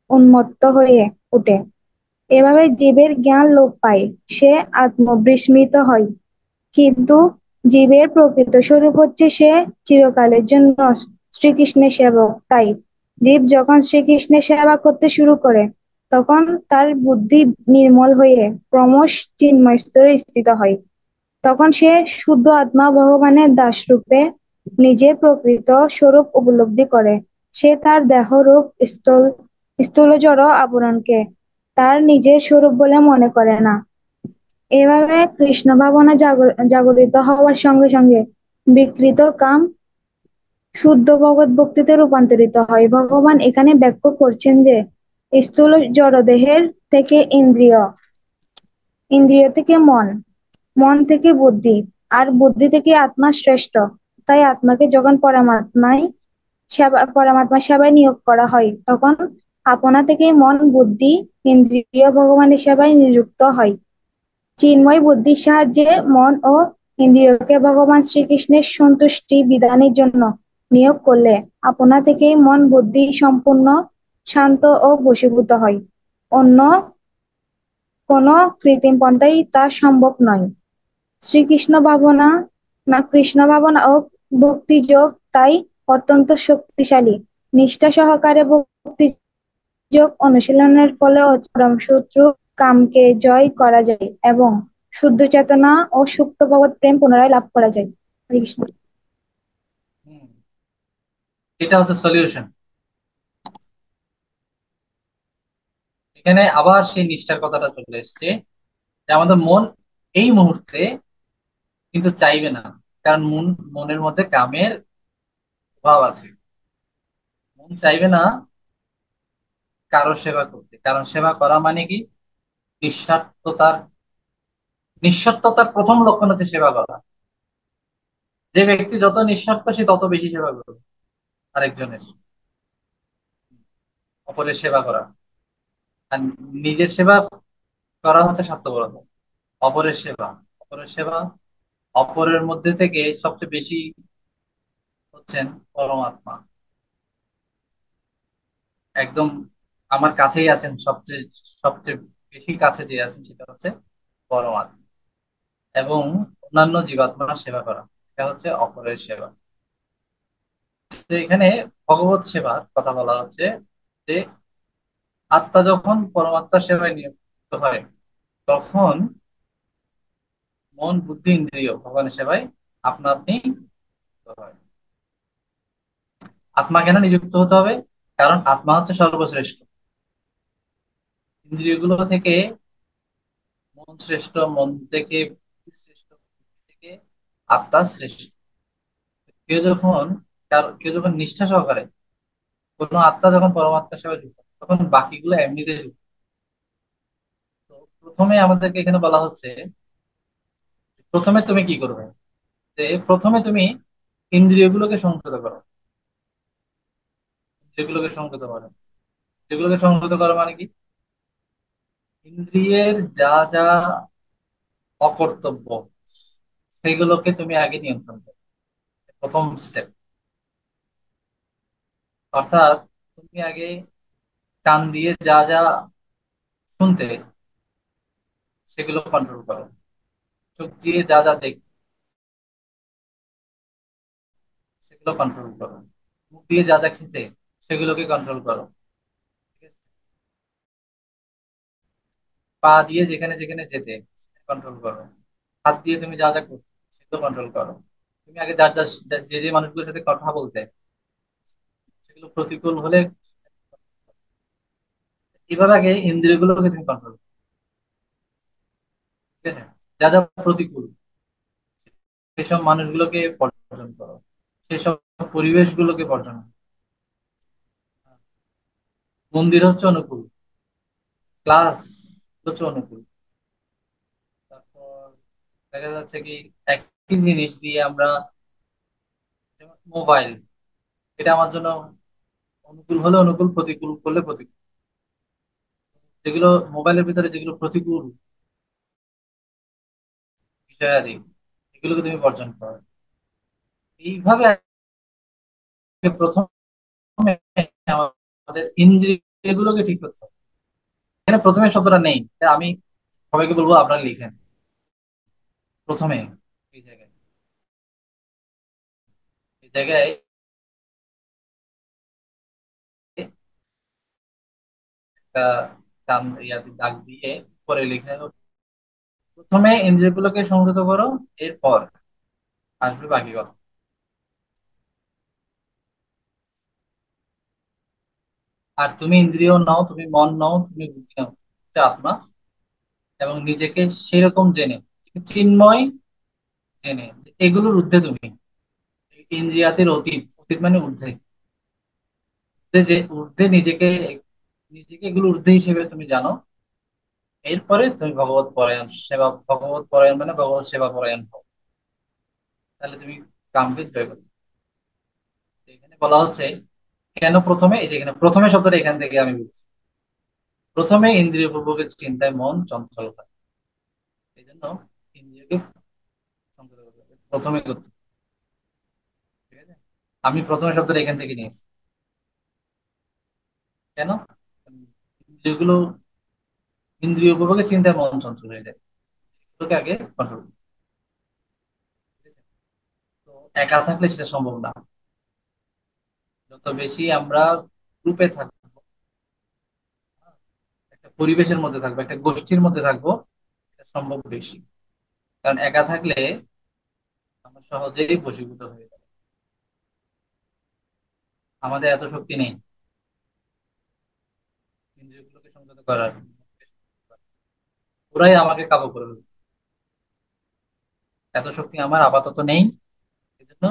উন্মত্ত হয়ে ওঠে। এভাবে জীবের জ্ঞান লোপ পায়, সে আত্মবিস্মৃত হয়। কিন্তু জীবের প্রকৃত স্বরূপ হচ্ছে সে চিরকালের জন্য শ্রীকৃষ্ণের সেবক। তাই জীব যখন শ্রীকৃষ্ণের সেবা করতে শুরু করে, তখন তার বুদ্ধি নির্মল হয়ে ক্রমশ চিন্ময় স্তরে স্থিত হয়। তখন সে শুদ্ধ আত্মা ভগবানের দাসরূপে নিজের প্রকৃত স্বরূপ উপলব্ধি করে। সে তার দেহরূপ স্থূল জড় আবরণকে তার নিজের স্বরূপ বলে মনে করে না। এভাবে কৃষ্ণ ভাবনা জাগরিত হওয়ার সঙ্গে সঙ্গে বিকৃত কাম শুদ্ধ ভগৎ ভক্তিতে রূপান্তরিত হয়। ভগবান এখানে ব্যাখ্যা করছেন যে স্থূল জড়দেহের থেকে ইন্দ্রিয়, ইন্দ্রিয় থেকে মন, মন থেকে বুদ্ধি, আর বুদ্ধি থেকে আত্মা শ্রেষ্ঠ। তাই আত্মাকে যখন পরমাত্মা সেবায় নিয়োগ করা হয়, তখন আপনা থেকেই মন, বুদ্ধি, ইন্দ্রিয় ভগবানের সেবায় নিযুক্ত হয়। চিন্ময় বুদ্ধির সাহায্যে মন ও ইন্দ্রিয়কে ভগবান শ্রীকৃষ্ণের সন্তুষ্টি বিধানের জন্য নিয়োগ করলে আপনা থেকেই মন, বুদ্ধি সম্পূর্ণ শান্ত ও বশীভূত হয়। অন্য কোনো কৃত্রিম পন্থায় তা সম্ভব নয়। শ্রীকৃষ্ণ ভাবনা কৃষ্ণ ভাবনা ও ভক্তি যোগ তাই অত্যন্ত শক্তিশালী। নিষ্ঠা সহকারে ভক্তি যোগ অনুশীলনের ফলে পরম শত্রু কামকে জয় করা যায় এবং শুদ্ধ চেতনা ও সুপ্ত ভগবত প্রেম পুনরায় লাভ করা যায়। হরে কৃষ্ণ। হুম, এটা হচ্ছে সলিউশন। এখানে আবার সেই নিষ্ঠার কথাটা চলে এসেছে যে আমাদের মন এই মুহূর্তে কিন্তু চাইবে না, কারণ মনের মধ্যে কামের অভাব আছে। মন চাইবে না কারো সেবা করতে, কারণ সেবা করা মানে কি? নিঃস্বার্থতার নিঃস্বার্থতার প্রথম লক্ষণ হচ্ছে সেবা করা। যে ব্যক্তি যত নিঃস্বার্থ সে তত বেশি সেবা করবে আরেকজনের, অপরের সেবা করা। আর নিজের সেবা করা হচ্ছে স্বার্থপরতা। অপরের সেবা, অপরের সেবা, অপরের মধ্যে থেকে সবচেয়ে বেশি হচ্ছেন পরমাত্মা। একদম আমার কাছেই আছেন, সবচেয়ে সবচেয়ে বেশি কাছে যে আছেন সেটা হচ্ছে পরমাত্মা। এবং অন্যান্য জীবাত্মার সেবা করা, এটা হচ্ছে অপরের সেবা। তো এখানে ভগবত সেবার কথা বলা হচ্ছে যে আত্মা যখন পরমাত্মার সেবায় নিযুক্ত হয়, তখন মন, বুদ্ধি, ইন্দ্রিয় ভগবানের সেবায় আপনা আপনি যুক্ত হয়। আত্মা কেন নিযুক্ত হতে হবে? কারণ আত্মা হচ্ছে সর্বশ্রেষ্ঠ। ইন্দ্রিয়গুলো থেকে মন শ্রেষ্ঠ, মন থেকে বুদ্ধি শ্রেষ্ঠ, বুদ্ধি থেকে আত্মা শ্রেষ্ঠ। কেউ যখন কেউ যখন নিষ্ঠা সহকারে কোন আত্মা যখন পরমাত্মার সেবায় যুক্ত হয়, তখন বাকিগুলো এমনিতে যুক্ত। তো প্রথমে আমাদেরকে এখানে বলা হচ্ছে, প্রথমে তুমি কি করবে? যে প্রথমে তুমি ইন্দ্রিয়গুলোকে সংযত করো। ইন্দ্রিয়গুলোকে সংযত করো, ইন্দ্রিয়গুলোকে সংযত করো মানে কি? ইন্দ্রিয়ের যা যা অকর্তব্য সেগুলোকে তুমি আগে নিয়ন্ত্রণ করো, প্রথম স্টেপ। অর্থাৎ তুমি আগে কান দিয়ে যা যা শুনতে, সেগুলো কন্ট্রোল করো। চোখ দিয়ে যা যা দেখ, সেগুলো কন্ট্রোল করো। মুখ দিয়ে যা যা খেতে, সেগুলোকে কন্ট্রোল করো। ঠিক আছে? পা দিয়ে যেখানে যেখানে যেতে কন্ট্রোল করো। হাত দিয়ে তুমি যা যা করতে, সেগুলো কন্ট্রোল করো। তুমি আগে যার যার যে যে মানুষগুলোর সাথে কথা বলতে, সেগুলো প্রতিকূল হলে এভাবে আগে ইন্দ্রিয়গুলোকে তুমি কন্ট্রোল, ঠিক আছে? যা যা প্রতিকূল সেসব মানুষগুলোকে বর্জন করো, সেসব পরিবেশগুলোকে বর্জন করো। মন্দির হচ্ছে অনুকূল, ক্লাস হচ্ছে অনুকূল। তারপর দেখা যাচ্ছে কি একই জিনিস দিয়ে আমরা, যেমন মোবাইল, এটা আমার জন্য অনুকূল হলে অনুকূল, প্রতিকূল করলে প্রতিকূল। যেগুলো মোবাইলের ভিতরে যেগুলো প্রতিকূল বিষয়াদি, এগুলোকে তুমি বর্জন করো। এইভাবে আগে প্রথমে আমাদের ইন্দ্রিয়গুলোকে ঠিক করতে হবে। এখানে প্রথমে শব্দটা নেই, তাই আমি সবাইকে বলবো আপনারা লিখেন প্রথমে। এই জায়গায়, এই জায়গায় একটা দাগ দিয়ে পরে লিখে, প্রথমে ইন্দ্রিয়গুলোকে সংযত করো, এরপর আসবে বাকি কথা। আর তুমি ইন্দ্রিয় নাও, তুমি মন নাও, তুমি বুদ্ধি নাও, হচ্ছে আত্মা। এবং নিজেকে সেরকম জেনে, চিন্ময় জেনে যে এগুলোর ঊর্ধ্বে তুমি, ইন্দ্রিয়াতের অতীত, অতীত মানে ঊর্ধ্বে, যে ঊর্ধ্বে নিজেকে, নিজেকে এগুলো ঊর্ধ্বে হিসেবে তুমি জানো। এরপরে তুমি ভগবত পরায়ণ সেবা, ভগবত পরায়ণ মানে ভগবত সেবা পরায়ণ হও। তাহলে তুমি কামকে জয় করতে। এখানে বলা হচ্ছে কেন প্রথমে, এই যে এখানে প্রথমে শব্দটা এখান থেকে আমি বুঝছি, প্রথমে ইন্দ্রিয় পূর্বকের চিন্তায় মন চঞ্চল হয়। এই জন্য ইন্দ্রিয়কে সংযত করতে হবে, প্রথমে করতে হবে, ঠিক আছে? আমি প্রথমে শব্দটা এখান থেকে নিয়েছি। কেন? ইন্দ্রিয়গুলো, ইন্দ্রিয় পূর্বকের চিন্তায় মন চঞ্চল হয়ে যায়, এগুলোকে আগে কন্ট্রোল। তো একা থাকলে সেটা সম্ভব না। যত বেশি আমরা গ্রুপে থাকবো, একটা পরিবেশের মধ্যে থাকবো, একটা গোষ্ঠীর মধ্যে থাকবো, এটা সম্ভব বেশি। কারণ একা থাকলে আমরা সহজেই বশীভূত হয়ে যাবো, আমাদের এত শক্তি নেই ইন্দ্রিয়গুলোকে সংযত করার। ওরাই আমাকে কাবু করে ফেলবে, এত শক্তি আমার আপাতত নেই। এজন্য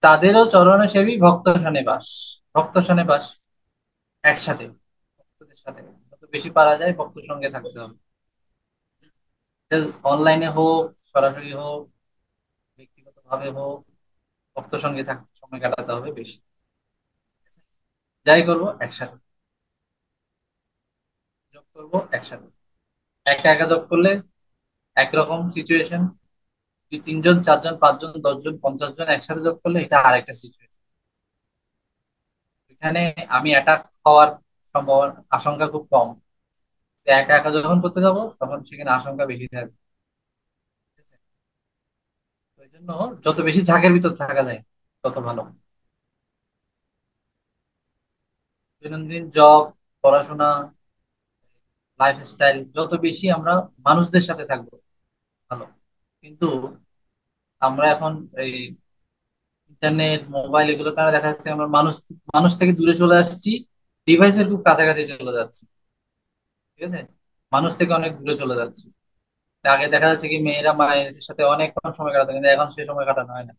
তাদেরও চরণে সেবী ভক্ত সনে বাস, ভক্ত সনে বাস, একসাথে ভক্তদের সাথে যত বেশি পারা যায় ভক্ত সঙ্গে থাকতে হবে। অনলাইনে হোক, সরাসরি হোক, ব্যক্তিগত ভাবে হোক, ভক্ত সঙ্গে থাকতে সময় কাটাতে হবে বেশি। যাই করবো একসাথে, জব করবো একসাথে। একা একা জব করলে একরকম সিচুয়েশন, দুই তিনজন চারজন পাঁচজন 10 জন 50 জন একসাথে জব করলে এটা আরেকটা সিচুয়েশন। এখানে আমি অ্যাটাক হওয়ার সম্ভাবনা, আশঙ্কা খুব কম। একা একা যখন করতে যাব তখন সেখানে আশঙ্কা বেশি থাকবে। তো এই জন্য যত বেশি ঝাঁকের ভিতর থাকা যায় তত ভালো। দৈনন্দিন জব, পড়াশোনা, লাইফস্টাইল, যত বেশি আমরা মানুষদের সাথে থাকবো ভালো। কিন্তু আমরা এখন এই ইন্টারনেট, মোবাইল এগুলোর কারণে দেখা যাচ্ছে আমরা মানুষ, মানুষ থেকে দূরে চলে আসছি, ডিভাইসের খুব কাছাকাছি চলে যাচ্ছি, ঠিক আছে? মানুষ থেকে অনেক দূরে চলে যাচ্ছি। আগে দেখা যাচ্ছে কি মেয়েরা মায়ের সাথে অনেকক্ষণ সময় কাটাতো, কিন্তু এখন সে সময় কাটানো হয় না।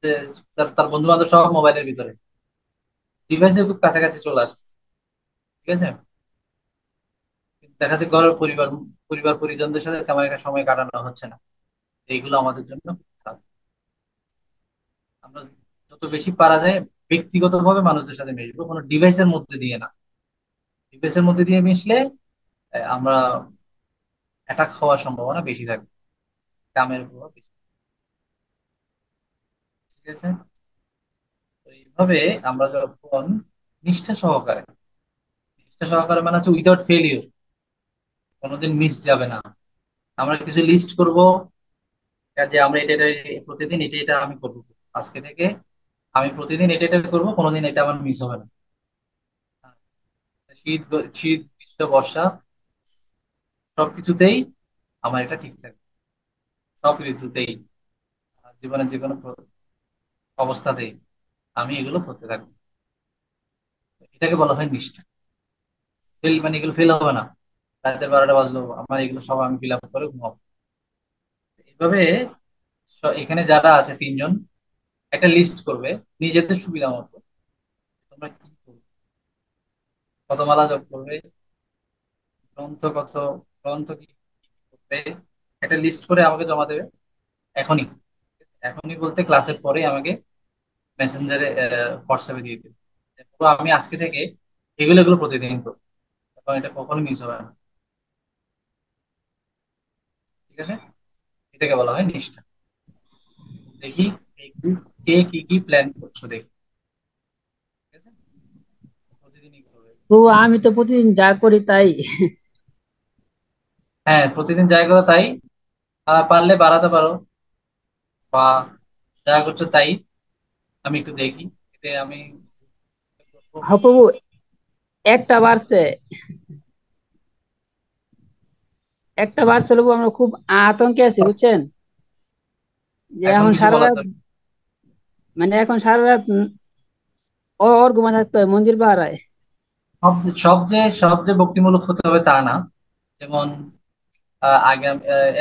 যে তার তার বন্ধু বান্ধব সব মোবাইলের ভিতরে, ডিভাইসের খুব কাছাকাছি চলে আসছে, ঠিক আছে? কিন্তু দেখা যাচ্ছে ঘরের পরিবার, পরিবার পরিজনদের সাথে তেমন একটা সময় কাটানো হচ্ছে না। এইগুলো আমাদের জন্য খারাপ। আমরা যত বেশি পারা যায় ব্যক্তিগত ভাবে মানুষদের সাথে মিশবো, কোনো ডিভাইসের মধ্যে দিয়ে না। ডিভাইসের মধ্যে দিয়ে মিশলে আমরা অ্যাটাক হওয়ার সম্ভাবনা বেশি থাকবে, কামের প্রভাব বেশি, ঠিক আছে? তো এইভাবে আমরা যখন নিষ্ঠা সহকারে, নিষ্ঠা সহকারে মানে হচ্ছে উইদাউট ফেলিওর, কোনোদিন মিস যাবে না। আমরা কিছু লিস্ট করব, যে আমরা এটা এটা প্রতিদিন এটা এটা আমি করবো, আজকে থেকে আমি প্রতিদিন এটা এটা করবো, কোনোদিন এটা আমার মিস হবে না। শীত শীত গ্রীষ্ম বর্ষা সবকিছুতেই আমার এটা ঠিক থাকবে, সব ঋতুতেই। জীবনের যে কোনো অবস্থাতেই আমি এগুলো করতে থাকবো। এটাকে বলা হয় নিষ্ঠা। ফেল মানে এগুলো ফেল হবে না, রাতের 12টা বাজলো আমার এগুলো সব আমি ফিল আপ করে ঘুমাবো। এইভাবে এখানে যারা আছে তিনজন একটা লিস্ট করবে নিজেদের সুবিধা মতো তোমরা কি করবে, কত মালা জপ করবে, গ্রন্থ কত, গ্রন্থ কি কি করবে, একটা লিস্ট করে আমাকে জমা দেবে এখনই। এখনই বলতে ক্লাসের পরে আমাকে মেসেঞ্জারে হোয়াটসঅ্যাপে দিয়ে দেবে। তো আমি আজকে থেকে এগুলো এগুলো প্রতিদিন করবো এবং এটা কখনো মিস হবে না। ঠিক আছে, এটাকে বলা হয় নিষ্ঠা। দেখি কে কে কি কি প্ল্যান করছো দেখি। ঠিক আছে, প্রতিদিনই করবে। তো আমি তো প্রতিদিন যা করি তাই। হ্যাঁ, প্রতিদিন যাই করো তাই। পারলে বাড়াতে পারো, বা যা করছো তাই আমি একটু দেখি, এতে আমি করবো। হ্যাঁ প্রভু, একটা বাড়ছে, একটা বাড়ছে প্রভু, আমরা খুব আতঙ্কে আছি বুঝছেন, যে এখন এখন কিছু সারা বলার রাত, দরকার। মানে এখন সারা রাত ওর ঘুমা থাকতে হয় মন্দির পাহারায়। সব যে ভক্তিমূলক হতে হবে তা না। যেমন আগে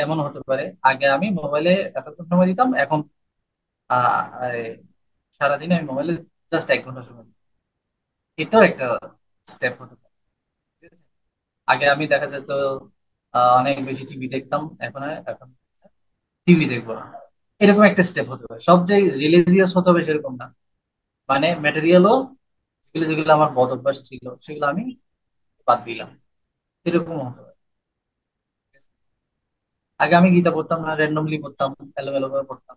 এমন হতে পারে, আগে আমি মোবাইলে এতক্ষণ সময় দিতাম, এখন আহ, এই সারাদিনে আমি মোবাইলে জাস্ট 1 ঘন্টা সময় দিই। এটাও একটা স্টেপ হতে পারে। ঠিক আছে? আগে আমি দেখা যেত অনেক বেশি টিভি দেখতাম, এখন টিভি দেখবো না। এরকম একটা স্টেপ হতে পারে। সব যে রিলিজিয়াস হতে হবে সেরকম না, মানে ম্যাটেরিয়ালও যেগুলো যেগুলো আমার বদ অভ্যাস ছিল সেগুলো আমি বাদ দিলাম, এরকম হতে পারে। ঠিক আছে? আগে আমি গীতা পড়তাম না, র্যান্ডমলি পড়তাম, এলোমেলো করে পড়তাম।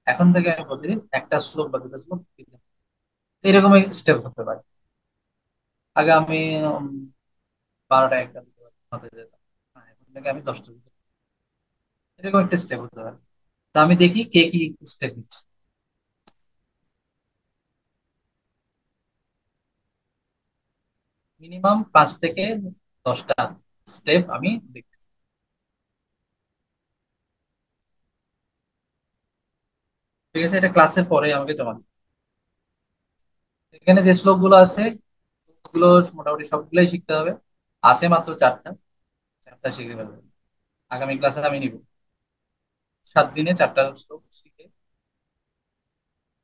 এখন থেকে আমি প্রতিদিন একটা শ্লোক বা দুটো শ্লোক দিতাম। এরকম স্টেপ হতে পারে। আগে আমি 12টা 1টা হতে যেতাম, হ্যাঁ, এখন থেকে আমি 10টা দিতে পারি। এরকম একটা স্টেপ হতে পারে। তো আমি দেখি কে কি স্টেপ নিচ্ছে। মিনিমাম 5 থেকে 10টা স্টেপ আমি দেখি। ঠিক আছে, এটা ক্লাসের পরে আমাকে জমা দিতে হবে। এখানে যে শ্লোক গুলো আছে ওগুলো মোটামুটি সবগুলোই শিখতে হবে। আছে মাত্র 4টা, 4টা শিখে ফেলবে। আগামী ক্লাসে আমি নিব 7 দিনে 4টা শ্লোক শিখে,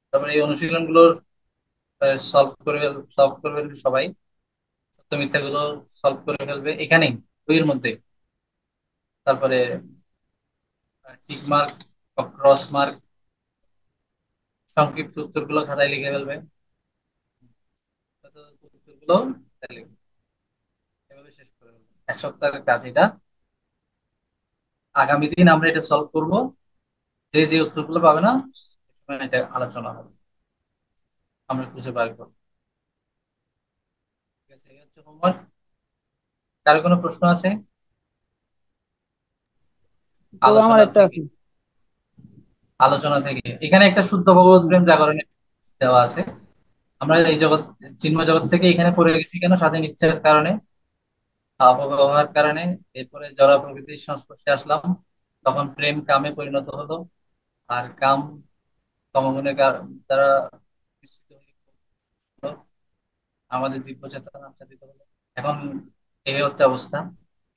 তারপরে এই অনুশীলন গুলো সলভ করে ফেলবে সবাই। সত্য মিথ্যা গুলো সলভ করে ফেলবে এখানেই, বইয়ের মধ্যে। তারপরে টিক মার্ক, ক্রস মার্ক, সংক্ষিপ্ত উত্তর গুলো খাতায় লিখে ফেলবে। উত্তর গুলো লিখবে। এভাবে শেষ করে ফেলবে 1 সপ্তাহের কাজ এটা। আগামী দিন আমরা এটা সলভ করব, যে যে উত্তরগুলো পাবে না সে সময় এটা আলোচনা হবে, আমরা খুঁজে বার করবো। ঠিক আছে, এই হচ্ছে হোমওয়ার্ক। কারো কোনো প্রশ্ন আছে? তো আমার আলোচনা একটা থেকে, আছে। আলোচনা থেকে এখানে একটা শুদ্ধ ভগবত প্রেম জাগরণের দেওয়া আছে। আমরা এই জগৎ, চিন্ময় জগৎ থেকে এখানে পড়ে গেছি কেন? স্বাধীন ইচ্ছার কারণে, অপব্যবহার কারণে। এরপরে জড় প্রকৃতির সংস্পর্শে আসলাম, তখন প্রেম কামে পরিণত হলো। আর কাম তমগুণের দ্বারা বিস্মিত হলো, আমাদের দিব্য চেতনা আচ্ছাদিত হলো। এখন এই হচ্ছে অবস্থা।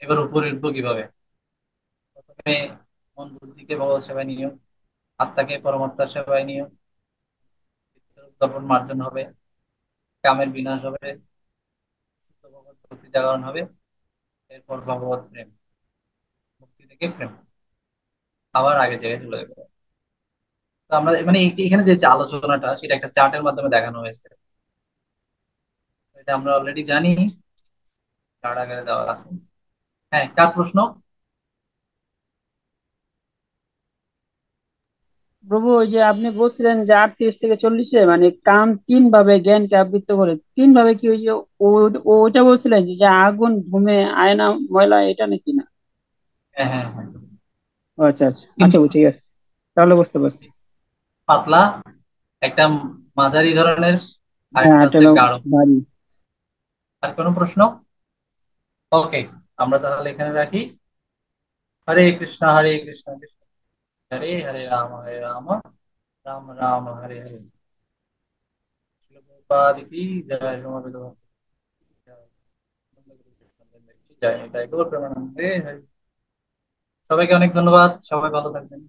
এবার উপরে উঠবো কিভাবে? প্রথমে মন বুদ্ধিকে ভগবত সেবায় নিও, আত্মাকে পরমাত্মার সেবায় নিও, তখন মার্জন হবে, কামের বিনাশ হবে, শুদ্ধ ভগবত ভক্তি জাগরণ হবে। এরপর ভগবত প্রেম, মুক্তি থেকে প্রেম, আবার আগের জায়গায় চলে যাবে। তো আমরা মানে এখানে যে যে আলোচনাটা সেটা একটা চার্টের মাধ্যমে দেখানো হয়েছে। এটা আমরা অলরেডি জানি, চার্ট আকারে দেওয়া আছে। হ্যাঁ, কার প্রশ্ন? প্রভু, ওই যে আপনি বলছিলেন যে 38 থেকে 40-এ মানে কাম 3 ভাবে জ্ঞানকে আবৃত করে, 3 ভাবে কি ওই যে ওইটা বলছিলেন যে আগুন, ধুমে, আয়না, ময়লা, এটা নাকি না? হ্যাঁ হ্যাঁ হ্যাঁ। ও আচ্ছা আচ্ছা তিন আচ্ছা, ঠিক আছে, তাহলে বুঝতে পারছি। পাতলা, একটা মাঝারি ধরনের, আর হ্যাঁ, একটা এটা হচ্ছে হলো গাঢ়। ভারী। আর কোনো প্রশ্ন? ওকে, আমরা তাহলে এখানে রাখি। হরে কৃষ্ণ কৃষ্ণ হরে রাম হরে রাম, রাম রাম হরে হরে। শিল প্রভুপাদ কি জয়। সমাবেত ভক্ত কি জয়। কি জয়। তাই গৌর প্রেমানন্দে হরি। সবাইকে অনেক ধন্যবাদ, সবাই ভালো থাকবেন।